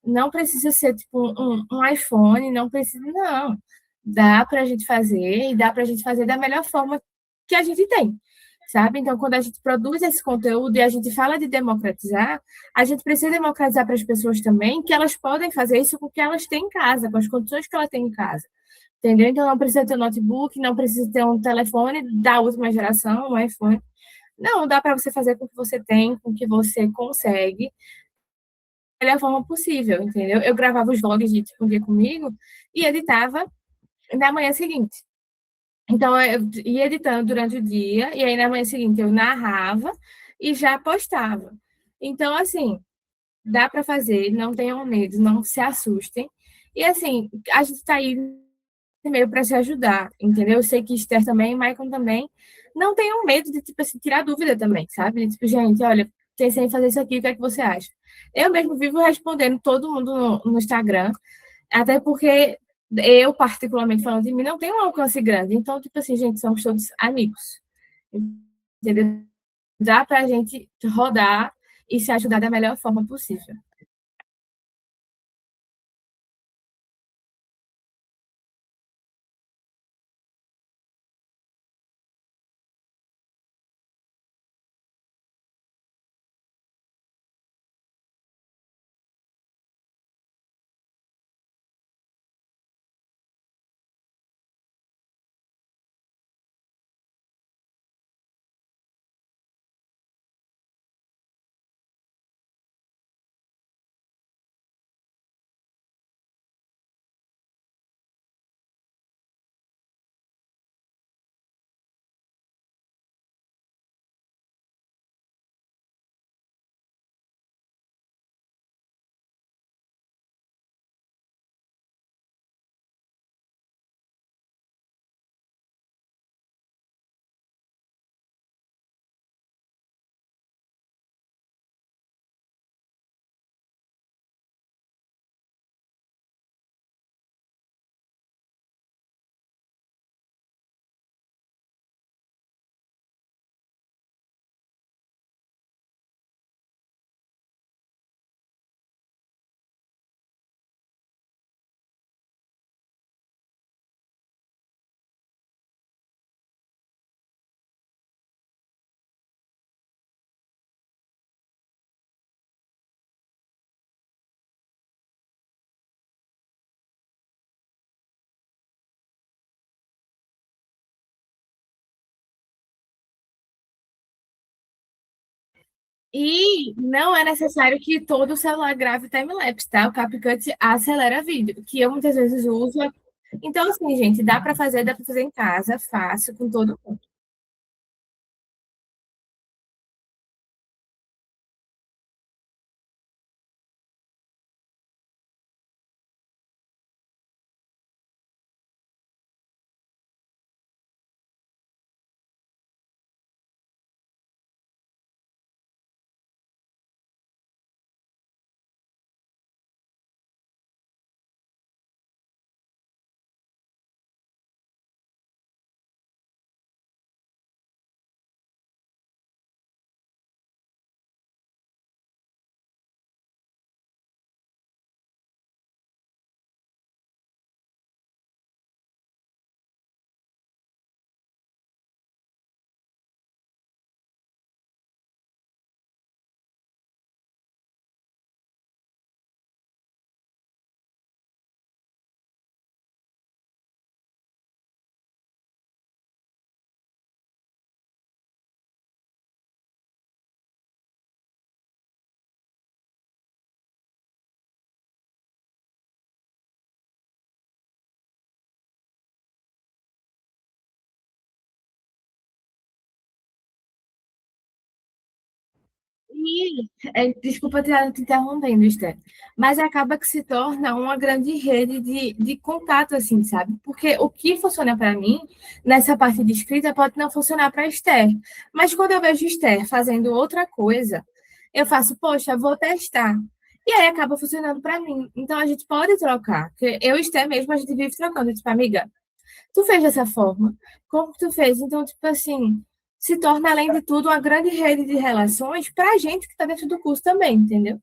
S2: Não precisa ser tipo um iPhone, não precisa, não. Dá para a gente fazer e dá para a gente fazer da melhor forma que a gente tem, sabe? Então, quando a gente produz esse conteúdo e a gente fala de democratizar, a gente precisa democratizar para as pessoas também que elas podem fazer isso com o que elas têm em casa, com as condições que elas têm em casa. Entendeu? Então, não precisa ter um notebook, não precisa ter um telefone da última geração, um iPhone. Não, dá para você fazer com o que você tem, com o que você consegue, da melhor forma possível, entendeu? Eu gravava os vlogs de tipo, um dia comigo e editava na manhã seguinte. Então, eu ia editando durante o dia, e aí na manhã seguinte eu narrava e já postava. Então, assim, dá para fazer, não tenham medo, não se assustem. E, assim, a gente está aí meio para se ajudar, entendeu? Eu sei que Esther também, Maicon também. Não tenham medo de, tipo assim, tirar dúvida também, sabe? Tipo, gente, olha, pensei em fazer isso aqui, o que é que você acha? Eu mesmo vivo respondendo todo mundo no Instagram, até porque eu, particularmente falando de mim, não tenho um alcance grande. Então, tipo assim, gente, somos todos amigos. Entendeu? Dá pra gente rodar e se ajudar da melhor forma possível. E não é necessário que todo celular grave time-lapse, tá? O CapCut acelera vídeo, que eu muitas vezes uso. Então, assim, gente, dá para fazer em casa, fácil, com todo mundo. E, desculpa te interrompendo, Esther, mas acaba que se torna uma grande rede de contato, assim, sabe? Porque o que funciona para mim, nessa parte de escrita, pode não funcionar para Esther. Mas quando eu vejo Esther fazendo outra coisa, eu faço, poxa, vou testar. E aí acaba funcionando para mim. Então a gente pode trocar. Porque eu e Esther mesmo, a gente vive trocando. Tipo, amiga, tu fez dessa forma? Como que tu fez? Então, tipo assim, se torna, além de tudo, uma grande rede de relações para a gente que está dentro do curso também, entendeu?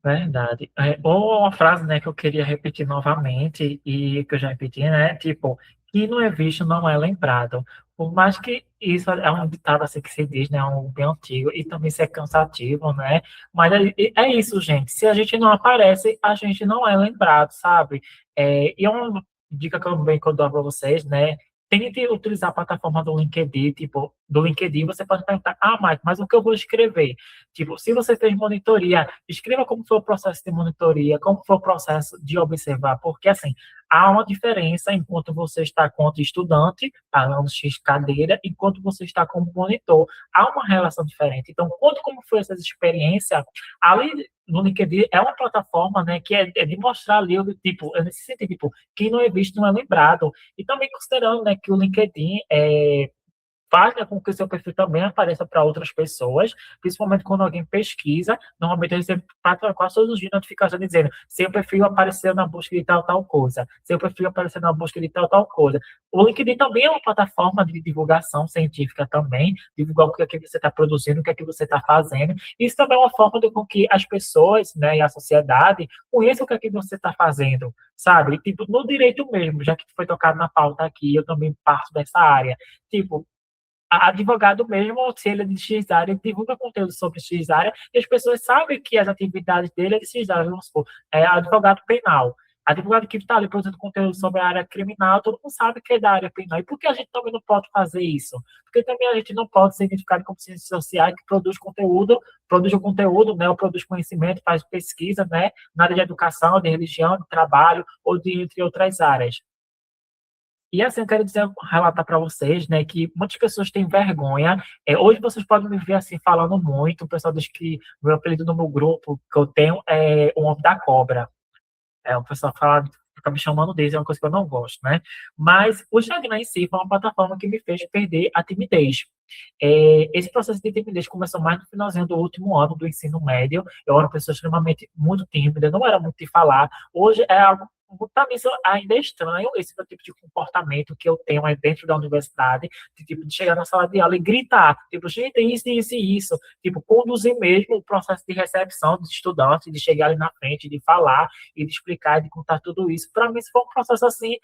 S1: Verdade. Ou uma frase, né, que eu queria repetir novamente e que eu já repeti, né, tipo, quem não é visto não é lembrado. Por mais que isso é um ditado assim que se diz, né, um bem antigo e também isso é cansativo, né, mas é isso, gente. Se a gente não aparece, a gente não é lembrado, sabe? E é uma dica que eu dou para vocês, né, tente utilizar a plataforma do LinkedIn, tipo, do LinkedIn você pode perguntar, Mike, mas o que eu vou escrever? Tipo, se você fez monitoria, escreva como foi o processo de monitoria, como foi o processo de observar, porque assim, há uma diferença enquanto você está como estudante, pagando X cadeira, enquanto você está como monitor. Há uma relação diferente. Então, conte como foi essa experiência. Ali no LinkedIn é uma plataforma, né, que é de mostrar ali, tipo, nesse sentido, tipo, quem não é visto não é lembrado. E também considerando, né, que o LinkedIn faz, né, com que o seu perfil também apareça para outras pessoas, principalmente quando alguém pesquisa, normalmente eu recebo quase todos os dias notificações dizendo seu perfil apareceu na busca de tal, tal coisa, seu perfil apareceu na busca de tal, tal coisa. O LinkedIn também é uma plataforma de divulgação científica também, divulgar o que é que você está produzindo, o que é que você está fazendo. Isso também é uma forma de com que as pessoas, né, e a sociedade conheçam o que é que você está fazendo, sabe? Tipo, no direito mesmo, já que foi tocado na pauta aqui, eu também parto dessa área. Tipo, advogado mesmo, se ele é de X área, ele divulga conteúdo sobre X área, e as pessoas sabem que as atividades dele é de X área, vamos supor, é advogado penal. Advogado que está ali produzindo conteúdo sobre a área criminal, todo mundo sabe que é da área penal. E por que a gente também não pode fazer isso? Porque também a gente não pode ser identificado como ciência social que produz o conteúdo, né, ou produz conhecimento, faz pesquisa, né, na área de educação, de religião, de trabalho, ou de entre outras áreas. E assim, eu quero dizer, relatar para vocês, né, que muitas pessoas têm vergonha. Hoje vocês podem me ver assim falando muito. O pessoal diz que o meu apelido no meu grupo que eu tenho é o Homem da Cobra. O pessoal fala, fica me chamando desse, é uma coisa que eu não gosto, né? Mas o Instagram em si foi uma plataforma que me fez perder a timidez. Esse processo de timidez começou mais no finalzinho do último ano do ensino médio. Eu era uma pessoa extremamente muito tímida, não era muito de falar. Hoje é algo, para mim, isso ainda é estranho, esse meu tipo de comportamento que eu tenho aí dentro da universidade, de chegar na sala de aula e gritar, tipo, gente, isso, isso e isso. Tipo, conduzir mesmo o processo de recepção dos estudantes, de chegar ali na frente, de falar e de explicar, de contar tudo isso. Para mim, isso foi um processo assim,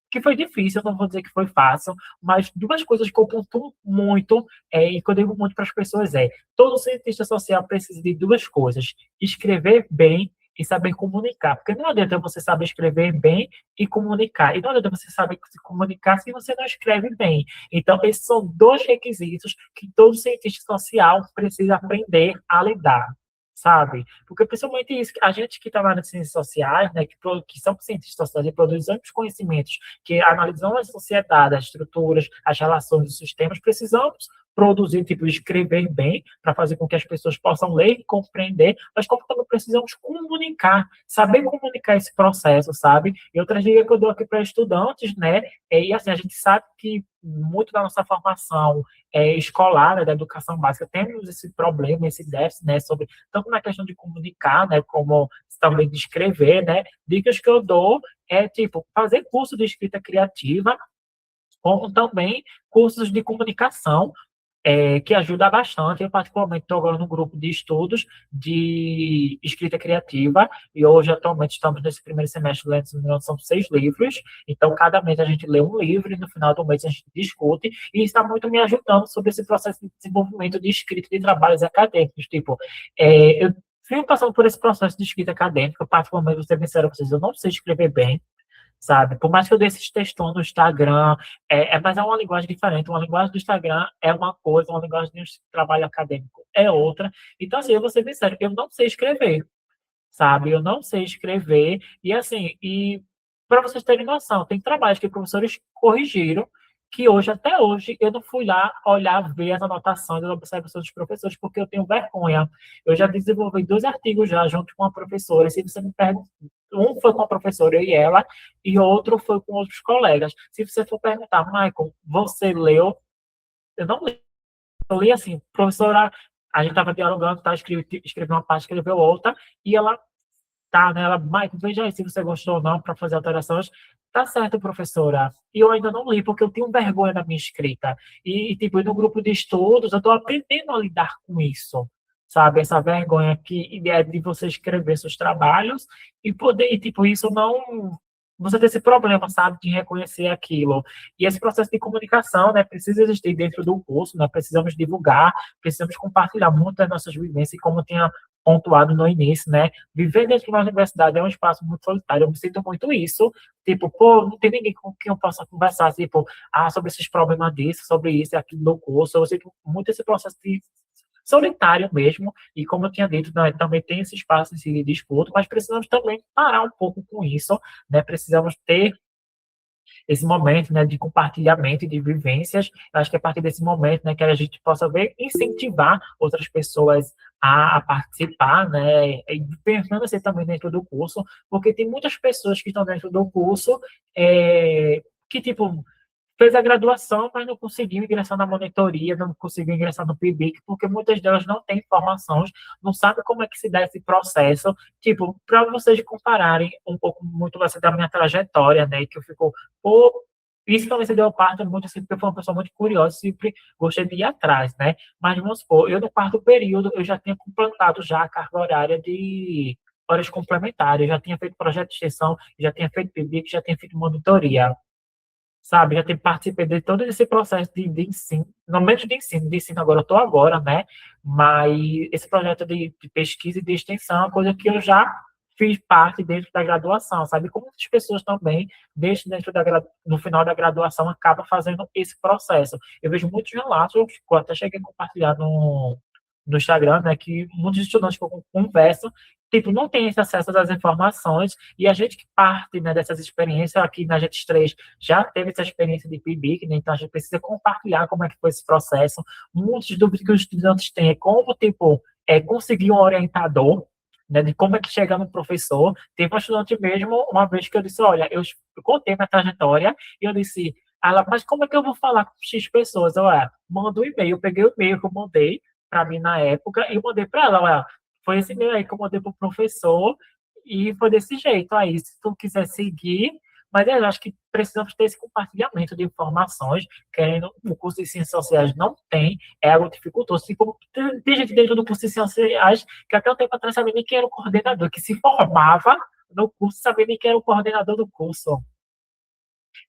S1: que foi difícil, eu não vou dizer que foi fácil, mas duas coisas que eu pontuo muito e que eu digo muito para as pessoas todo cientista social precisa de duas coisas, escrever bem e saber comunicar, porque não adianta você saber escrever bem e comunicar, e não adianta você saber se comunicar se você não escreve bem. Então, esses são dois requisitos que todo cientista social precisa aprender a lidar, sabe? Porque principalmente isso, a gente que trabalha nas ciências sociais, né, que são cientistas sociais e produzimos conhecimentos, que analisam a sociedade, as estruturas, as relações, os sistemas, precisamos produzir, tipo, escrever bem, para fazer com que as pessoas possam ler e compreender, mas como também precisamos comunicar, saber comunicar esse processo, sabe? E outra dica que eu dou aqui para estudantes, né, e assim, a gente sabe que muito da nossa formação escolar, né, da educação básica, temos esse problema, esse déficit, né, sobre, tanto na questão de comunicar, né, como também de escrever, né, dicas que eu dou tipo, fazer curso de escrita criativa, como também cursos de comunicação, que ajuda bastante. Eu, particularmente, estou agora no grupo de estudos de escrita criativa, e hoje, atualmente, estamos nesse primeiro semestre lendo, se não me engano, são 6 livros. Então, cada mês a gente lê um livro e no final do mês a gente discute, e isso está muito me ajudando sobre esse processo de desenvolvimento de escrita de trabalhos acadêmicos. Tipo, eu venho passando por esse processo de escrita acadêmica, particularmente, vou ser sincero com vocês, eu não sei escrever bem, sabe? Por mais que eu dê esses textões no Instagram, mas é uma linguagem diferente. Uma linguagem do Instagram é uma coisa, uma linguagem de um trabalho acadêmico é outra. Então, assim, eu vou ser sincero, eu não sei escrever, sabe? Eu não sei escrever. E, assim, para vocês terem noção, tem trabalhos que professores corrigiram, que hoje, até hoje, eu não fui lá olhar, ver as anotações, as observações dos professores, porque eu tenho vergonha. Eu já desenvolvi 2 artigos já, junto com a professora. Se você me pergunta, um foi com a professora, eu e ela, e outro foi com outros colegas. Se você for perguntar, Michael, você leu? Eu não li. Eu li assim, professora, a gente estava dialogando, tá, escreveu uma parte, escreveu outra, e ela tá, né? Ela, Michael, veja aí se você gostou ou não para fazer alterações. Tá certo, professora. E eu ainda não li, porque eu tenho vergonha da minha escrita. Tipo, no grupo de estudos, eu estou aprendendo a lidar com isso, sabe? Essa vergonha que é de você escrever seus trabalhos e poder, e, tipo, isso não. Você ter esse problema, sabe, de reconhecer aquilo. E esse processo de comunicação, né, precisa existir dentro do curso, né? Precisamos divulgar, precisamos compartilhar muito das nossas vivências, e como tinha pontuado no início, né? Viver dentro de uma universidade é um espaço muito solitário. Eu me sinto muito isso. Tipo, pô, não tem ninguém com quem eu possa conversar, tipo, sobre esses problemas disso, sobre isso e aquilo do curso. Eu sinto muito esse processo de solitário mesmo, e como eu tinha dito, né, também tem esse espaço de disputa, mas precisamos também parar um pouco com isso, né? Precisamos ter esse momento, né, de compartilhamento e de vivências. Eu acho que é a partir desse momento, né, que a gente possa ver, incentivar outras pessoas a participar, né, e permanecer também dentro do curso, porque tem muitas pessoas que estão dentro do curso que, tipo, fez a graduação, mas não conseguiu ingressar na monitoria, não conseguiu ingressar no PIBIC, porque muitas delas não têm informações, não sabem como é que se dá esse processo. Tipo, para vocês compararem um pouco muito assim, da minha trajetória, né, que eu fico, pô, isso também se deu parte muito assim, porque eu fui uma pessoa muito curiosa, sempre gostei de ir atrás, né? Mas vamos supor, eu no quarto período, eu já tinha complantado já a carga horária de horas complementares, já tinha feito projeto de extensão, já tinha feito PIBIC, já tinha feito monitoria, sabe? Já participei de todo esse processo de ensino, no momento de ensino agora eu estou agora, né? Mas esse projeto de pesquisa e de extensão é uma coisa que eu já fiz parte dentro da graduação, sabe? Como muitas pessoas também, desde dentro no final da graduação, acaba fazendo esse processo. Eu vejo muitos relatos, eu até cheguei a compartilhar no Instagram, né, que muitos estudantes que eu converso, tipo, não tem esse acesso às informações, e a gente que parte, né, dessas experiências, aqui na gente três já teve essa experiência de PIBIC, né, então a gente precisa compartilhar como é que foi esse processo. Muitas dúvidas que os estudantes têm é como, tipo, conseguir um orientador, né, de como é que chega no professor. Teve um estudante mesmo, uma vez que eu disse, olha, eu contei minha trajetória, e eu disse, ela, mas como é que eu vou falar com X pessoas? Olha, manda um e-mail, eu peguei o e-mail que eu mandei para mim na época, e eu mandei para ela, olha, foi esse e-mail aí que eu mandei para o professor, e foi desse jeito. Aí, se tu quiser seguir, mas eu acho que precisamos ter esse compartilhamento de informações, querendo, o curso de Ciências Sociais não tem, é algo dificultoso. Tipo, tem gente dentro do curso de Ciências Sociais que até um tempo atrás sabia nem quem era o coordenador, que se formava no curso, sabia nem quem era o coordenador do curso.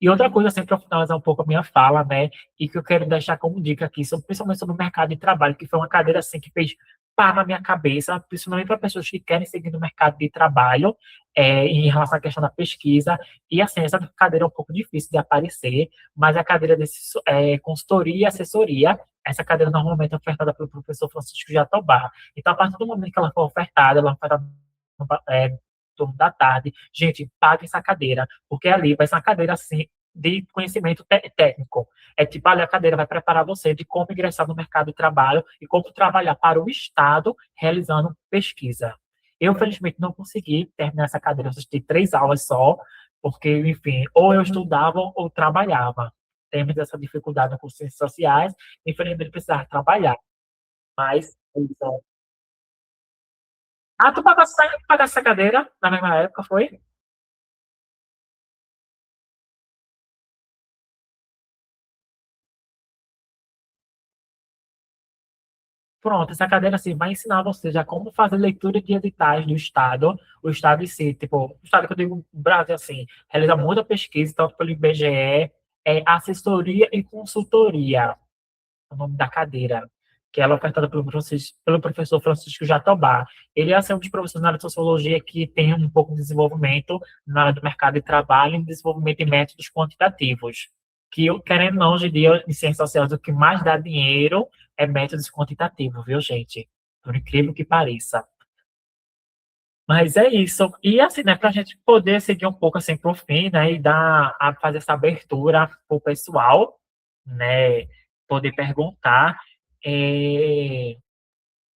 S1: E outra coisa, assim, para finalizar um pouco a minha fala, né, e que eu quero deixar como dica aqui, principalmente sobre o mercado de trabalho, que foi uma cadeira, assim, que fez pá na minha cabeça, principalmente para pessoas que querem seguir no mercado de trabalho, em relação à questão da pesquisa. E, assim, essa cadeira é um pouco difícil de aparecer, mas a cadeira de consultoria e assessoria, essa cadeira normalmente é ofertada pelo professor Francisco Jatobá. Então, a partir do momento que ela for ofertada, ela vai no turno da tarde, gente, pague essa cadeira, porque ali vai ser uma cadeira, assim, de conhecimento técnico. É tipo, ali a cadeira vai preparar você de como ingressar no mercado de trabalho e como trabalhar para o Estado realizando pesquisa. Eu, felizmente, não consegui terminar essa cadeira, eu assisti 3 aulas só, porque, enfim, ou eu estudava ou trabalhava. Temos essa dificuldade no curso de Ciências Sociais, infelizmente, precisava trabalhar. Mas, então... Ah, tu pagasse essa cadeira na mesma época, foi? Pronto, essa cadeira assim, vai ensinar você já como fazer leitura de editais do Estado, o Estado em si, tipo, o Estado que eu digo, o Brasil, assim, realiza muita pesquisa, tanto pelo IBGE, assessoria e consultoria, o nome da cadeira, que ela é ofertada pelo professor Francisco Jatobá. Ele é assim, um dos professores na área de sociologia que tem um pouco de desenvolvimento na área do mercado de trabalho e desenvolvimento de métodos quantitativos. Que, querendo ou não, hoje em dia, em ciências sociais, o que mais dá dinheiro é métodos quantitativos, viu, gente? Por incrível que pareça. Mas é isso. E assim, né, para a gente poder seguir um pouco assim para o fim, né, e fazer essa abertura para o pessoal, né, poder perguntar, é,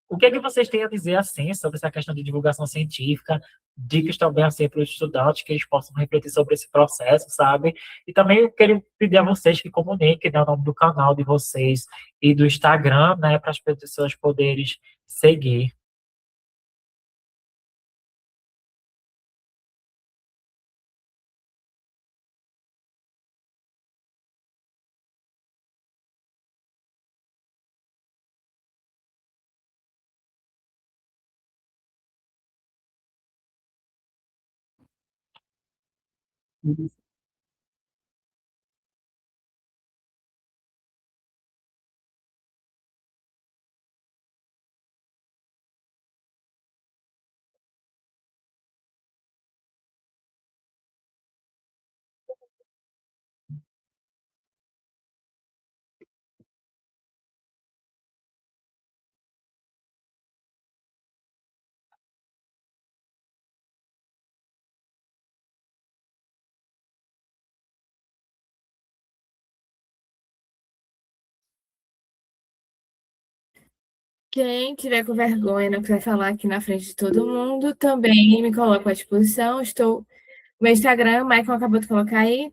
S1: o que é que vocês têm a dizer assim sobre essa questão de divulgação científica, dicas também assim para os estudantes que eles possam refletir sobre esse processo, sabe? E também eu quero pedir a vocês que comuniquem, né, o nome do canal de vocês e do Instagram, né, para as pessoas poderem seguir.
S2: Quem tiver com vergonha, não quiser falar aqui na frente de todo mundo, também me coloco à disposição. Estou. Meu Instagram, o Michael acabou de colocar aí.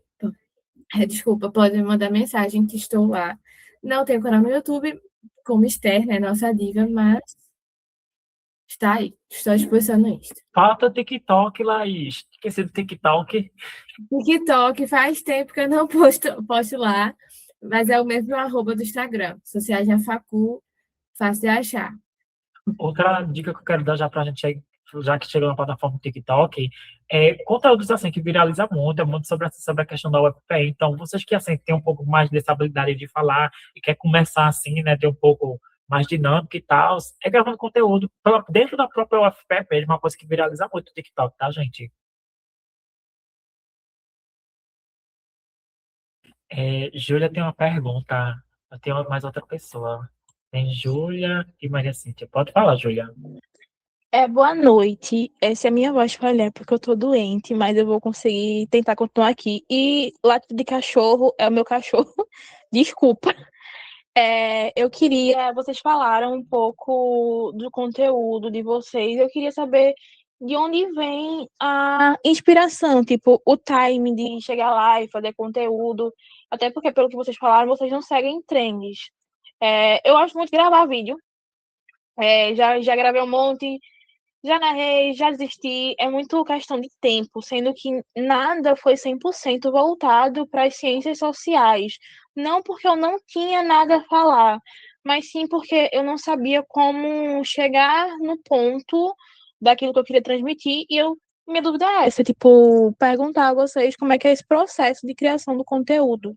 S2: Desculpa, pode me mandar mensagem que estou lá. Não tenho canal no YouTube, como Esther, né? Nossa diva, mas está aí. Estou à disposição no Insta.
S1: Falta TikTok, Laís. Esqueci do TikTok.
S2: TikTok faz tempo que eu não posto lá, mas é o mesmo arroba do Instagram. Sociais na Facu, fácil de achar.
S1: Outra dica que eu quero dar já pra gente, já que chegou na plataforma do TikTok, é conteúdos assim que viraliza muito, é muito sobre a questão da UFPE. Então, vocês que assim têm um pouco mais dessa habilidade de falar e quer começar assim, né, ter um pouco mais dinâmico e tal, é gravando conteúdo dentro da própria UFPE mesmo, uma coisa que viraliza muito o TikTok, tá, gente? Júlia tem uma pergunta. Eu tenho mais outra pessoa. Tem Júlia e Maria Cíntia. Pode falar, Júlia.
S3: Boa noite. Essa é a minha voz falhar porque eu tô doente, mas eu vou conseguir tentar continuar aqui. E latido de cachorro é o meu cachorro. Desculpa. Eu queria. Vocês falaram um pouco do conteúdo de vocês. Eu queria saber de onde vem a inspiração, tipo, o time de chegar lá e fazer conteúdo. Até porque, pelo que vocês falaram, vocês não seguem trends. Eu gosto muito de gravar vídeo. Já gravei um monte. Já narrei, já desisti, é muito questão de tempo, sendo que nada foi 100% voltado para as ciências sociais. Não porque eu não tinha nada a falar, mas sim porque eu não sabia como chegar no ponto daquilo que eu queria transmitir, e minha dúvida é essa, tipo, perguntar a vocês como é que é esse processo de criação do conteúdo.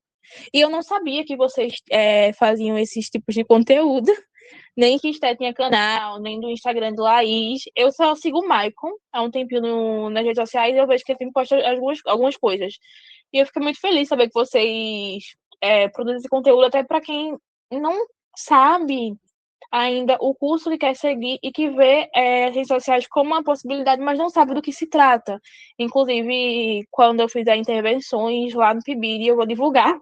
S3: E eu não sabia que vocês faziam esses tipos de conteúdo, nem que Esté tinha canal, nem do Instagram do Laís. Eu só sigo o Maicon há um tempinho nas redes sociais e eu vejo que ele sempre posta algumas coisas. E eu fico muito feliz de saber que vocês produzem esse conteúdo até para quem não sabe ainda o curso que quer seguir e que vê as redes sociais como uma possibilidade, mas não sabe do que se trata. Inclusive, quando eu fizer intervenções lá no PIBID, eu vou divulgar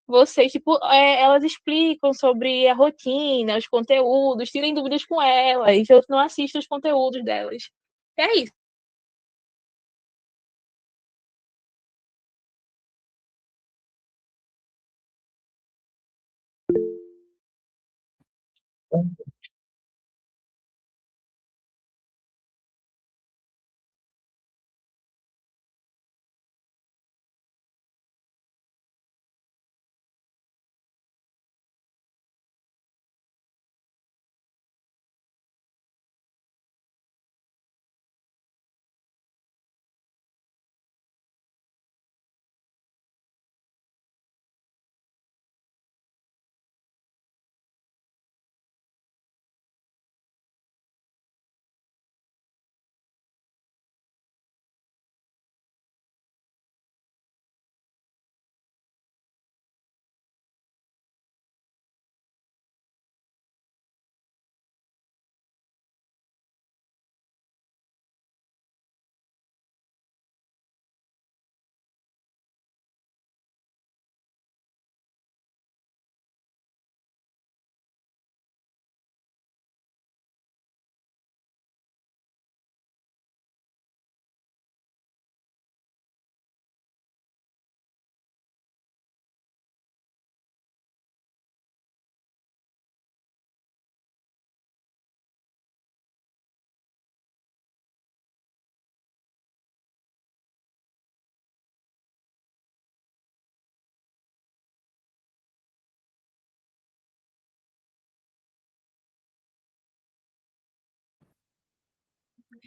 S3: vocês, tipo, elas explicam sobre a rotina, os conteúdos, tirem dúvidas com elas, eu não assisto os conteúdos delas. É isso.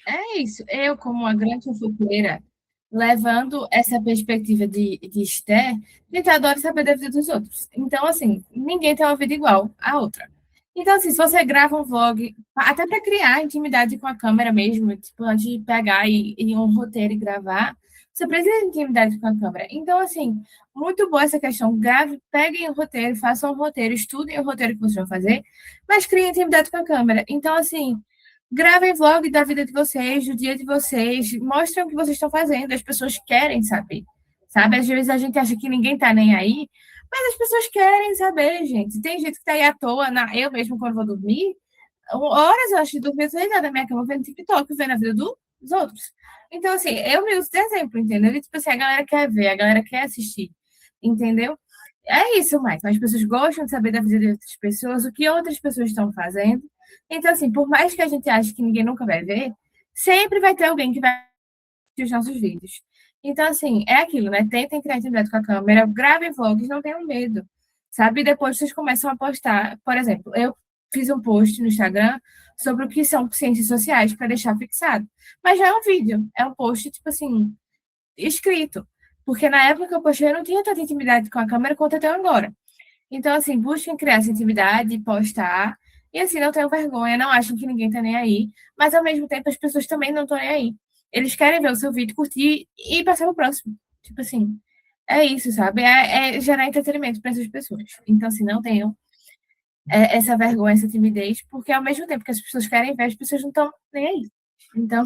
S2: É isso. Eu, como uma grande fofoqueira, levando essa perspectiva de Esther, a gente adora saber da vida dos outros. Então, assim, ninguém tem uma vida igual à outra. Então, assim, se você grava um vlog, até para criar intimidade com a câmera mesmo, tipo, antes de pegar e um roteiro e gravar, você precisa de intimidade com a câmera. Então, assim, muito boa essa questão. Grave, peguem o roteiro, façam o roteiro, estudem o roteiro que vocês vão fazer, mas criem intimidade com a câmera. Então, assim, gravem vlog da vida de vocês, do dia de vocês, mostrem o que vocês estão fazendo, as pessoas querem saber, sabe? Às vezes a gente acha que ninguém tá nem aí, mas as pessoas querem saber, gente. Tem gente que tá aí à toa, eu mesmo, quando vou dormir, horas eu acho que dormir deitada na minha cama vendo TikTok, vendo a vida dos outros. Então, assim, eu me uso de exemplo, entendeu? E, tipo assim, a galera quer ver, a galera quer assistir, entendeu? É isso, mais. As pessoas gostam de saber da vida de outras pessoas, o que outras pessoas estão fazendo. Então, assim, por mais que a gente ache que ninguém nunca vai ver, sempre vai ter alguém que vai assistir os nossos vídeos. Então, assim, é aquilo, né? Tentem criar intimidade com a câmera, gravem vlogs, não tenham medo, sabe? E depois vocês começam a postar. Por exemplo, eu fiz um post no Instagram sobre o que são ciências sociais para deixar fixado. Mas já é um vídeo, é um post, tipo assim, escrito. Porque na época que eu postei, eu não tinha tanta intimidade com a câmera quanto eu tenho agora. Então, assim, busquem criar essa intimidade, postar. E assim, não tenham vergonha, não achem que ninguém tá nem aí. Mas ao mesmo tempo, as pessoas também não estão nem aí. Eles querem ver o seu vídeo, curtir e passar pro próximo. Tipo assim, é isso, sabe? É gerar entretenimento para essas pessoas. Então, assim, não tenham essa vergonha, essa timidez, porque ao mesmo tempo que as pessoas querem ver, as pessoas não estão nem aí. Então,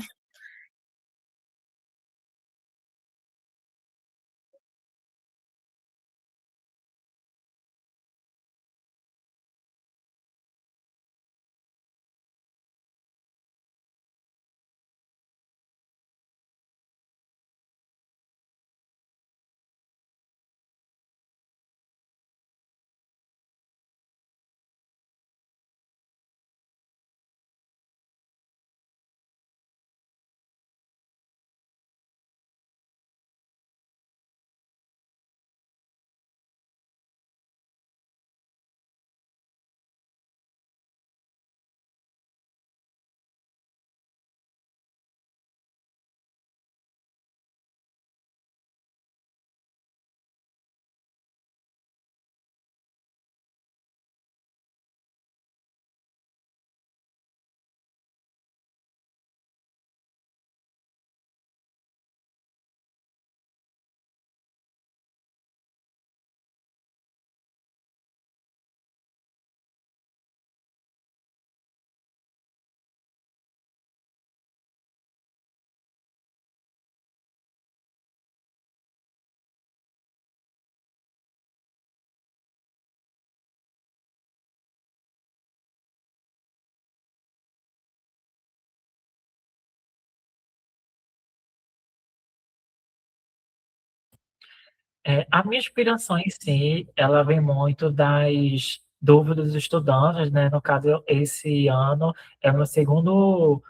S1: A minha inspiração em si, ela vem muito das dúvidas dos estudantes, né? No caso, esse ano é o meu segundo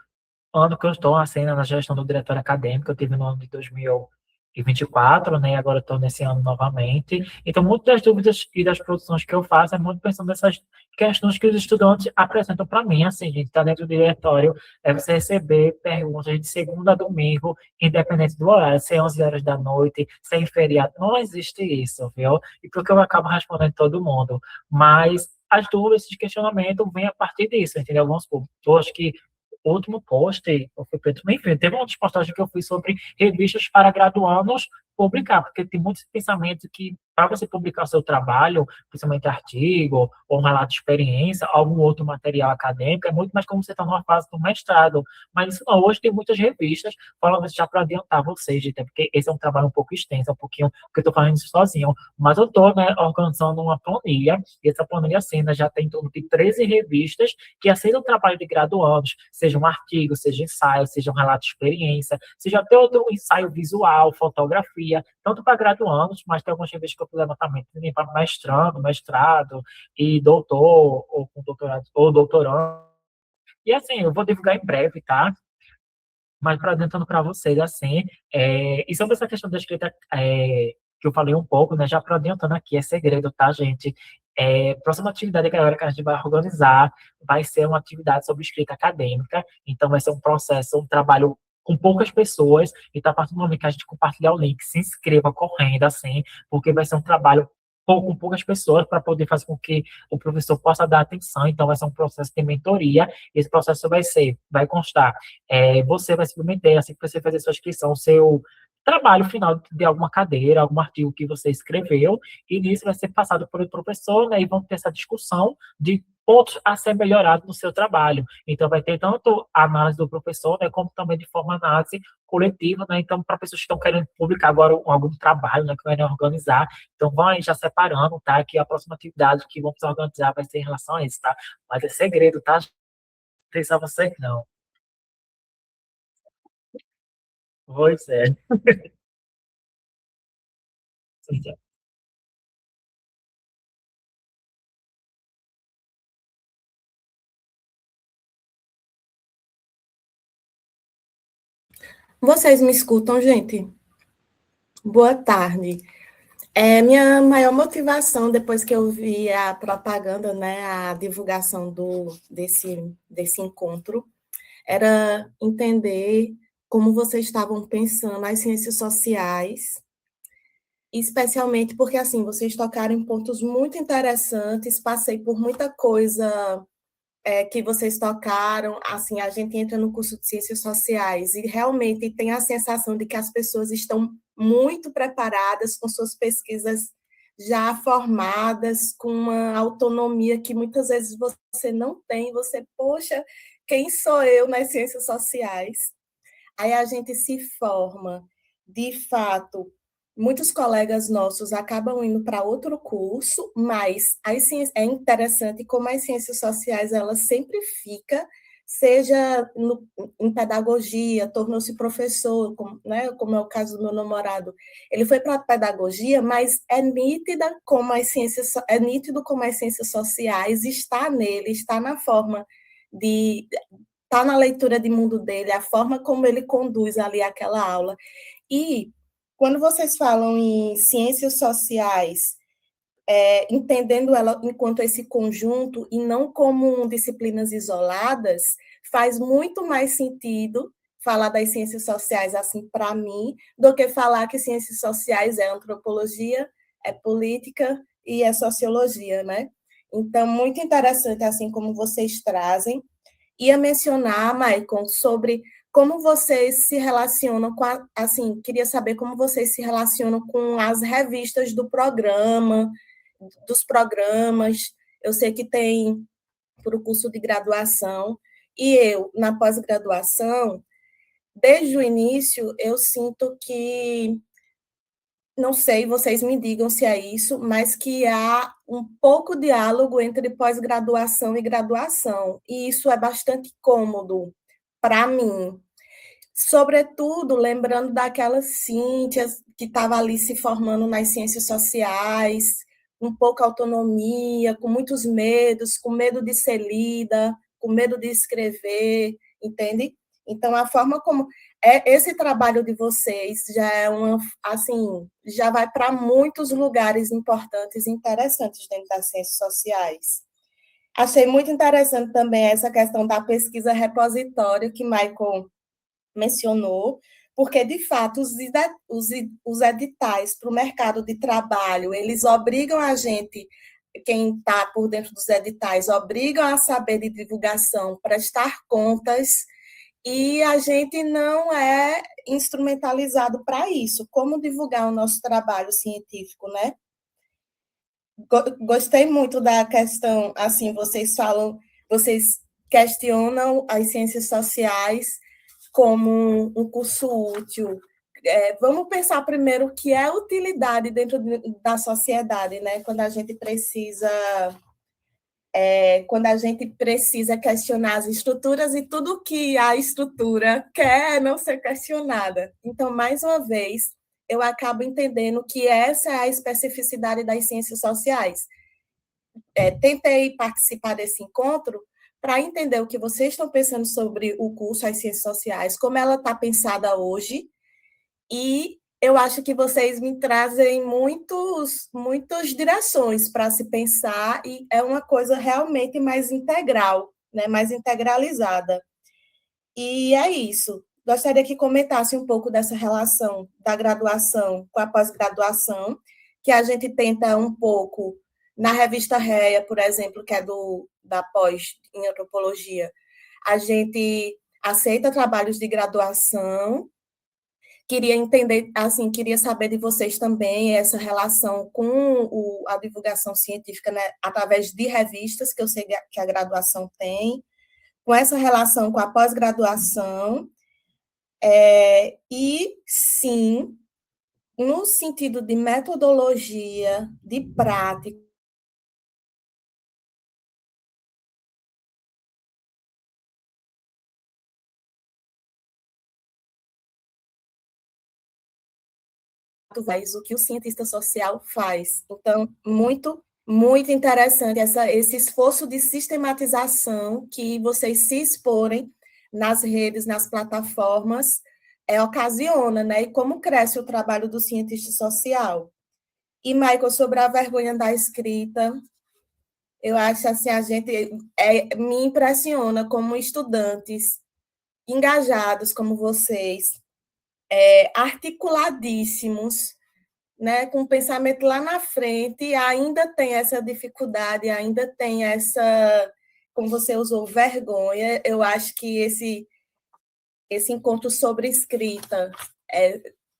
S1: ano que eu estou assim, na gestão do diretório acadêmico. Eu tive no ano de 2024, né? E agora estou nesse ano novamente. Então, muitas das dúvidas e das produções que eu faço é muito pensando nessas questões que os estudantes apresentam para mim. Assim, gente, está dentro do diretório, é você receber perguntas de segunda a domingo, independente do horário, se é 11 horas da noite, se é em feriado, não existe isso, viu? E porque eu acabo respondendo todo mundo. Mas as dúvidas, esse questionamento vem a partir disso, entendeu? Vamos supor, eu acho que o último post, ou foi feito, enfim, teve uma postagem que eu fiz sobre revistas para graduandos publicar, porque tem muitos pensamentos que, para você publicar seu trabalho, principalmente artigo, ou um relato de experiência, algum outro material acadêmico, é muito mais como você está numa fase do mestrado. Mas isso não, hoje tem muitas revistas, falando isso já para adiantar vocês, gente, porque esse é um trabalho um pouco extenso, um pouquinho, porque eu estou fazendo isso sozinho, mas eu estou, né, organizando uma planilha, e essa planilha, assim, né, já tem em torno de 13 revistas que aceitam o trabalho de graduandos, seja um artigo, seja ensaio, seja um relato de experiência, seja até outro ensaio visual, fotografia, tanto para graduandos, mas tem algumas revistas que eu fiz levantamento também para mestrando, mestrado e doutor, ou com doutorado, ou doutorando. E assim, eu vou divulgar em breve, tá? Mas para adiantando para vocês, assim, e sobre essa questão da escrita, que eu falei um pouco, né? Já para adiantando aqui, é segredo, tá, gente? Próxima atividade que agora que a gente vai organizar vai ser uma atividade sobre escrita acadêmica, então vai ser um processo, um trabalho com poucas pessoas, então a partir do momento que a gente compartilhar o link, se inscreva correndo, assim, porque vai ser um trabalho com poucas pessoas para poder fazer com que o professor possa dar atenção, então vai ser um processo de mentoria, esse processo vai constar, você vai se submeter, assim que você fazer sua inscrição, seu trabalho final de alguma cadeira, algum artigo que você escreveu, e nisso vai ser passado por o professor, né, e vão ter essa discussão de pontos a ser melhorado no seu trabalho. Então, vai ter tanto a análise do professor, né, como também de forma análise coletiva, né, então, para pessoas que estão querendo publicar agora algum trabalho, né, que querem organizar, então, vão aí já separando, tá, que a próxima atividade que vamos organizar vai ser em relação a isso, tá, mas é segredo, tá, não tem só você, não. Pois é.
S5: Vocês me escutam, gente? Boa tarde. Minha maior motivação, depois que eu vi a propaganda, né, a divulgação desse encontro, era entender como vocês estavam pensando nas ciências sociais, especialmente porque, assim, vocês tocaram em pontos muito interessantes, passei por muita coisa que vocês tocaram, assim, a gente entra no curso de Ciências Sociais e realmente tem a sensação de que as pessoas estão muito preparadas com suas pesquisas já formadas, com uma autonomia que muitas vezes você não tem, você, poxa, quem sou eu nas Ciências Sociais? Aí a gente se forma, de fato, muitos colegas nossos acabam indo para outro curso, mas é interessante como as ciências sociais, ela sempre fica, seja em pedagogia, tornou-se professor, como é o caso do meu namorado. Ele foi para a pedagogia, mas é nítido como as ciências sociais está nele, está na forma de está na leitura de mundo dele, a forma como ele conduz ali aquela aula. E quando vocês falam em ciências sociais, entendendo ela enquanto esse conjunto e não como disciplinas isoladas, faz muito mais sentido falar das ciências sociais assim para mim do que falar que ciências sociais é antropologia, é política e é sociologia, né? Então, muito interessante assim como vocês trazem. Ia mencionar, Maicon, sobre como vocês se relacionam com assim, queria saber como vocês se relacionam com as revistas do programa, dos programas. Eu sei que tem para o curso de graduação, e eu, na pós-graduação, desde o início, eu sinto que, não sei, vocês me digam se é isso, mas que há um pouco diálogo entre pós-graduação e graduação, e isso é bastante cômodo para mim. Sobretudo, lembrando daquela Cíntia que estava ali se formando nas ciências sociais, com pouca autonomia, com muitos medos, com medo de ser lida, com medo de escrever, entende? Então, a forma como esse trabalho de vocês já é assim, já vai para muitos lugares importantes e interessantes dentro das ciências sociais. Achei muito interessante também essa questão da pesquisa repositório que Michael mencionou, porque, de fato, os editais para o mercado de trabalho, eles obrigam a gente, quem está por dentro dos editais, obrigam a saber de divulgação, prestar contas, e a gente não é instrumentalizado para isso. Como divulgar o nosso trabalho científico, né? Gostei muito da questão, assim, vocês questionam as ciências sociais como um curso útil. Vamos pensar primeiro o que é utilidade dentro da sociedade, né? Quando a gente precisa questionar as estruturas e tudo que a estrutura quer não ser questionada. Então, mais uma vez, eu acabo entendendo que essa é a especificidade das ciências sociais. Tentei participar desse encontro para entender o que vocês estão pensando sobre o curso As Ciências Sociais, como ela está pensada hoje, e eu acho que vocês me trazem muitas direções para se pensar, e é uma coisa realmente mais integral, né, mais integralizada. E é isso. gostaria que comentasse um pouco dessa relação da graduação com a pós-graduação, que a gente tenta um pouco na revista REA, por exemplo, que é da pós em antropologia, a gente aceita trabalhos de graduação. Queria entender, assim, queria saber de vocês também essa relação com a divulgação científica, né, através de revistas, que eu sei que a graduação tem, com essa relação com a pós-graduação, e, sim, no sentido de metodologia, de prática, faz o que o cientista social faz. Então, muito interessante esse esforço de sistematização que vocês se exporem nas redes, nas plataformas, ocasiona, né? E como cresce o trabalho do cientista social. E, Michael, sobre a vergonha da escrita, eu acho assim, a gente me impressiona como estudantes engajados como vocês, articuladíssimos, né, com o pensamento lá na frente, ainda tem essa dificuldade, ainda tem essa, como você usou, vergonha. Eu acho que esse encontro sobre escrita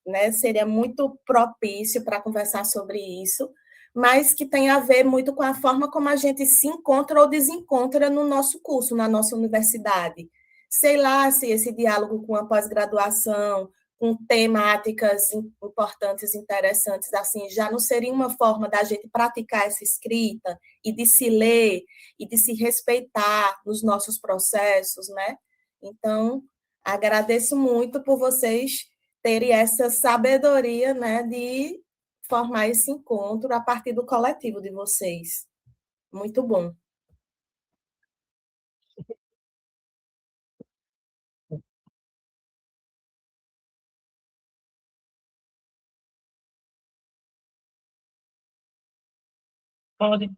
S5: né, seria muito propício para conversar sobre isso, mas que tem a ver muito com a forma como a gente se encontra ou desencontra no nosso curso, na nossa universidade. Sei lá se esse diálogo com a pós-graduação, com temáticas importantes, interessantes, assim, já não seria uma forma da gente praticar essa escrita e de se ler e de se respeitar nos nossos processos, né? Então, agradeço muito por vocês terem essa sabedoria, né, de formar esse encontro a partir do coletivo de vocês. Muito bom.
S1: Pode.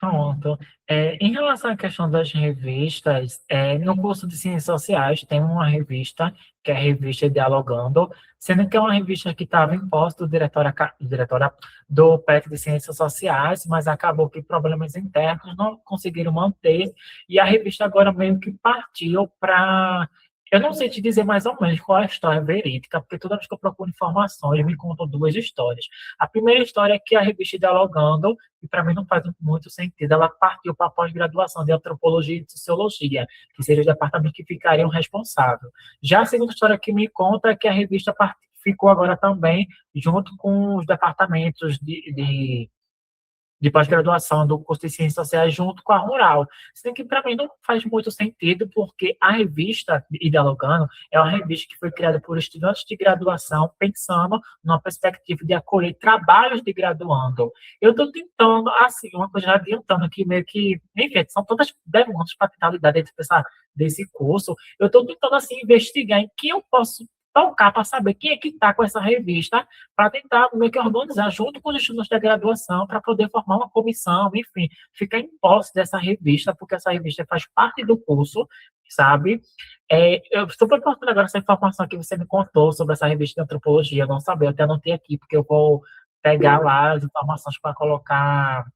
S1: Pronto. Em relação à questão das revistas, no curso de Ciências Sociais tem uma revista, que é a revista Dialogando, sendo que é uma revista que estava em posse do diretora do PET de Ciências Sociais, mas acabou que problemas internos não conseguiram manter, e a revista agora meio que partiu para. Eu não sei te dizer mais ou menos qual é a história verídica, porque toda vez que eu procuro informações, eles me contam duas histórias. A primeira história é que a revista Dialogando, e para mim não faz muito sentido, ela partiu para a pós-graduação de Antropologia e de Sociologia, que seria o departamento que ficariam responsável. Já a segunda história que me conta é que a revista ficou agora também junto com os departamentos de pós-graduação do curso de Ciências Sociais junto com a Rural. Sendo que, para mim, não faz muito sentido, porque a revista Dialogando é uma revista que foi criada por estudantes de graduação, pensando numa perspectiva de acolher trabalhos de graduando. Eu estou tentando, assim, uma coisa já adiantando aqui, meio que, enfim, são todas demandas para tentar lidar desse curso. Eu estou tentando, assim, investigar em que eu posso tocar para saber quem é que está com essa revista, para tentar meio que organizar junto com os estudantes da graduação, para poder formar uma comissão, enfim, ficar em posse dessa revista, porque essa revista faz parte do curso, sabe? Eu estou importando agora essa informação que você me contou sobre essa revista de antropologia, eu não sabia, eu até anotei aqui, porque eu vou pegar lá as informações para colocar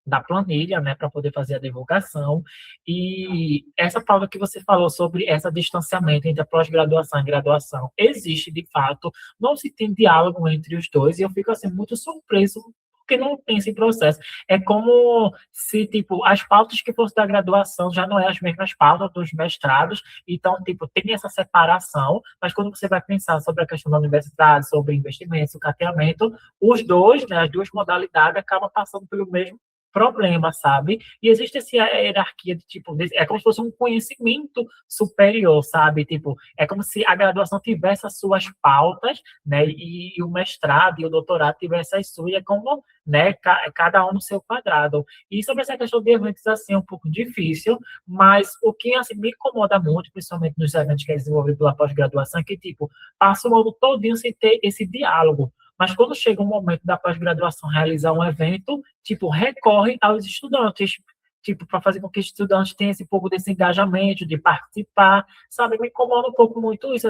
S1: da planilha, né, para poder fazer a divulgação. E essa pauta que você falou sobre esse distanciamento entre a pós-graduação e graduação existe de fato, não se tem diálogo entre os dois, e eu fico assim muito surpreso porque não tem esse processo. É como se, tipo, as pautas que fossem da graduação já não é as mesmas pautas dos mestrados, então, tipo, tem essa separação, mas quando você vai pensar sobre a questão da universidade, sobre investimentos, o cateamento, os dois, né, as duas modalidades acabam passando pelo mesmo problema, sabe? E existe essa hierarquia de tipo, é como se fosse um conhecimento superior, sabe? Tipo, é como se a graduação tivesse as suas pautas, né? E o mestrado e o doutorado tivessem as suas, é como, né? Cada um no seu quadrado. E sobre essa questão de eventos, assim, é um pouco difícil, mas o que, assim, me incomoda muito, principalmente nos eventos que é desenvolvido pela pós-graduação, é que, tipo, passa o ano todinho sem ter esse diálogo. Mas quando chega o momento da pós-graduação realizar um evento, tipo, recorre aos estudantes, tipo, para fazer com que os estudantes tenham esse pouco desse engajamento, de participar, sabe? Me incomoda um pouco muito isso,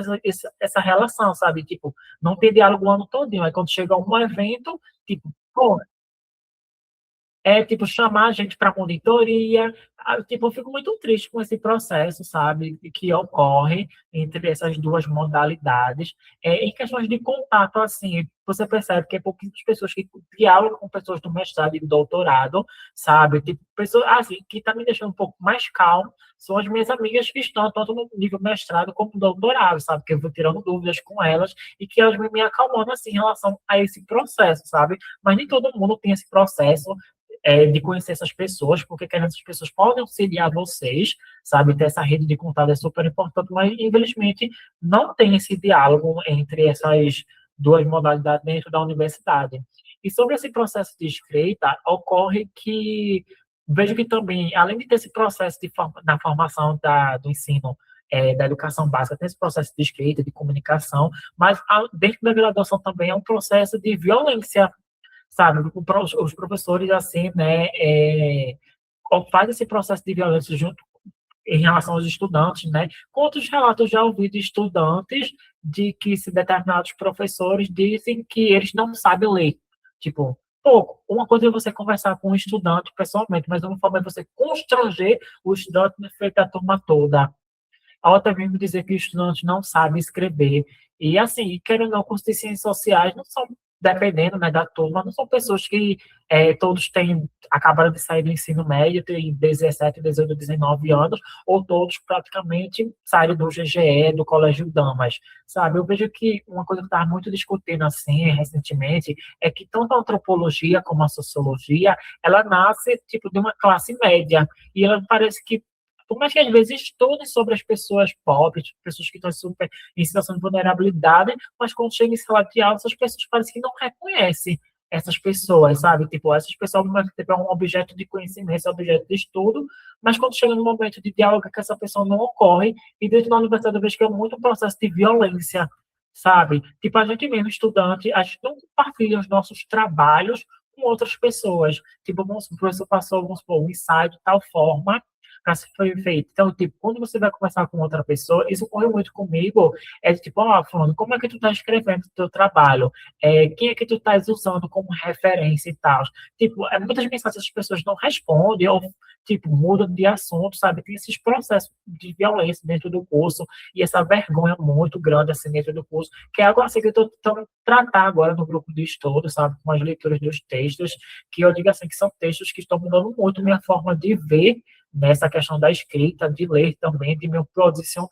S1: essa relação, sabe? Tipo, não ter diálogo o ano todinho. Aí quando chega um evento, tipo, pô, tipo, chamar a gente para monitoria. Tipo, eu fico muito triste com esse processo, sabe, que ocorre entre essas duas modalidades. Em questões de contato, assim, você percebe que é pouquinhas pessoas que dialogam com pessoas do mestrado e do doutorado, sabe, tipo, pessoas, assim, que está me deixando um pouco mais calmo, são as minhas amigas que estão tanto no nível mestrado como no doutorado, sabe, que eu vou tirando dúvidas com elas e que elas me acalmando, assim, em relação a esse processo, sabe, mas nem todo mundo tem esse processo, de conhecer essas pessoas, porque querendo essas pessoas podem auxiliar vocês, sabe? Ter essa rede de contato é super importante, mas infelizmente não tem esse diálogo entre essas duas modalidades dentro da universidade. E sobre esse processo de escrita, ocorre que vejo que também, além de ter esse processo na formação do ensino, da educação básica, tem esse processo de escrita, de comunicação, mas dentro da graduação também é um processo de violência, sabe? Os professores, assim, né, fazem esse processo de violência junto em relação aos estudantes, né? Quantos relatos já ouvi de estudantes de que se determinados professores dizem que eles não sabem ler? Tipo, pouco. Uma coisa é você conversar com um estudante pessoalmente, mas uma forma é você constranger o estudante na frente da turma toda. A outra vem me dizer que o estudante não sabe escrever. E, assim, querendo ou não, curso de ciências sociais não são, dependendo, né, da turma, não são pessoas que todos acabaram de sair do ensino médio, têm 17, 18, 19 anos, ou todos praticamente saíram do GGE, do Colégio Damas, sabe? Eu vejo que uma coisa que estava muito discutindo, assim, recentemente, é que tanto a antropologia como a sociologia, ela nasce, tipo, de uma classe média, e ela parece que por mais que às vezes estudem sobre as pessoas pobres, pessoas que estão super em situação de vulnerabilidade, mas quando chega em sala de aula, essas pessoas parecem que não reconhecem essas pessoas, sabe? Tipo, essas pessoas é um objeto de conhecimento, é um objeto de estudo, mas quando chega no momento de diálogo que essa pessoa não ocorre, e dentro da universidade eu vejo que é muito um processo de violência, sabe? Tipo, a gente mesmo, estudante, a gente não compartilha os nossos trabalhos com outras pessoas. Tipo, vamos supor, o professor passou, vamos supor, um ensaio de tal forma para ser feito. Então, tipo, quando você vai conversar com outra pessoa, isso ocorreu muito comigo, é tipo, ó, falando, como é que tu tá escrevendo o teu trabalho? Quem é que tu estás usando como referência e tal? Tipo, muitas mensagens as pessoas não respondem, ou, tipo, mudam de assunto, sabe? Tem esses processos de violência dentro do curso, e essa vergonha muito grande, assim, dentro do curso, que é algo assim que eu estou tentando tratar agora no grupo de estudo, sabe? Com as leituras dos textos, que eu digo assim, que são textos que estão mudando muito minha forma de ver nessa questão da escrita, de ler também, de me posicionar.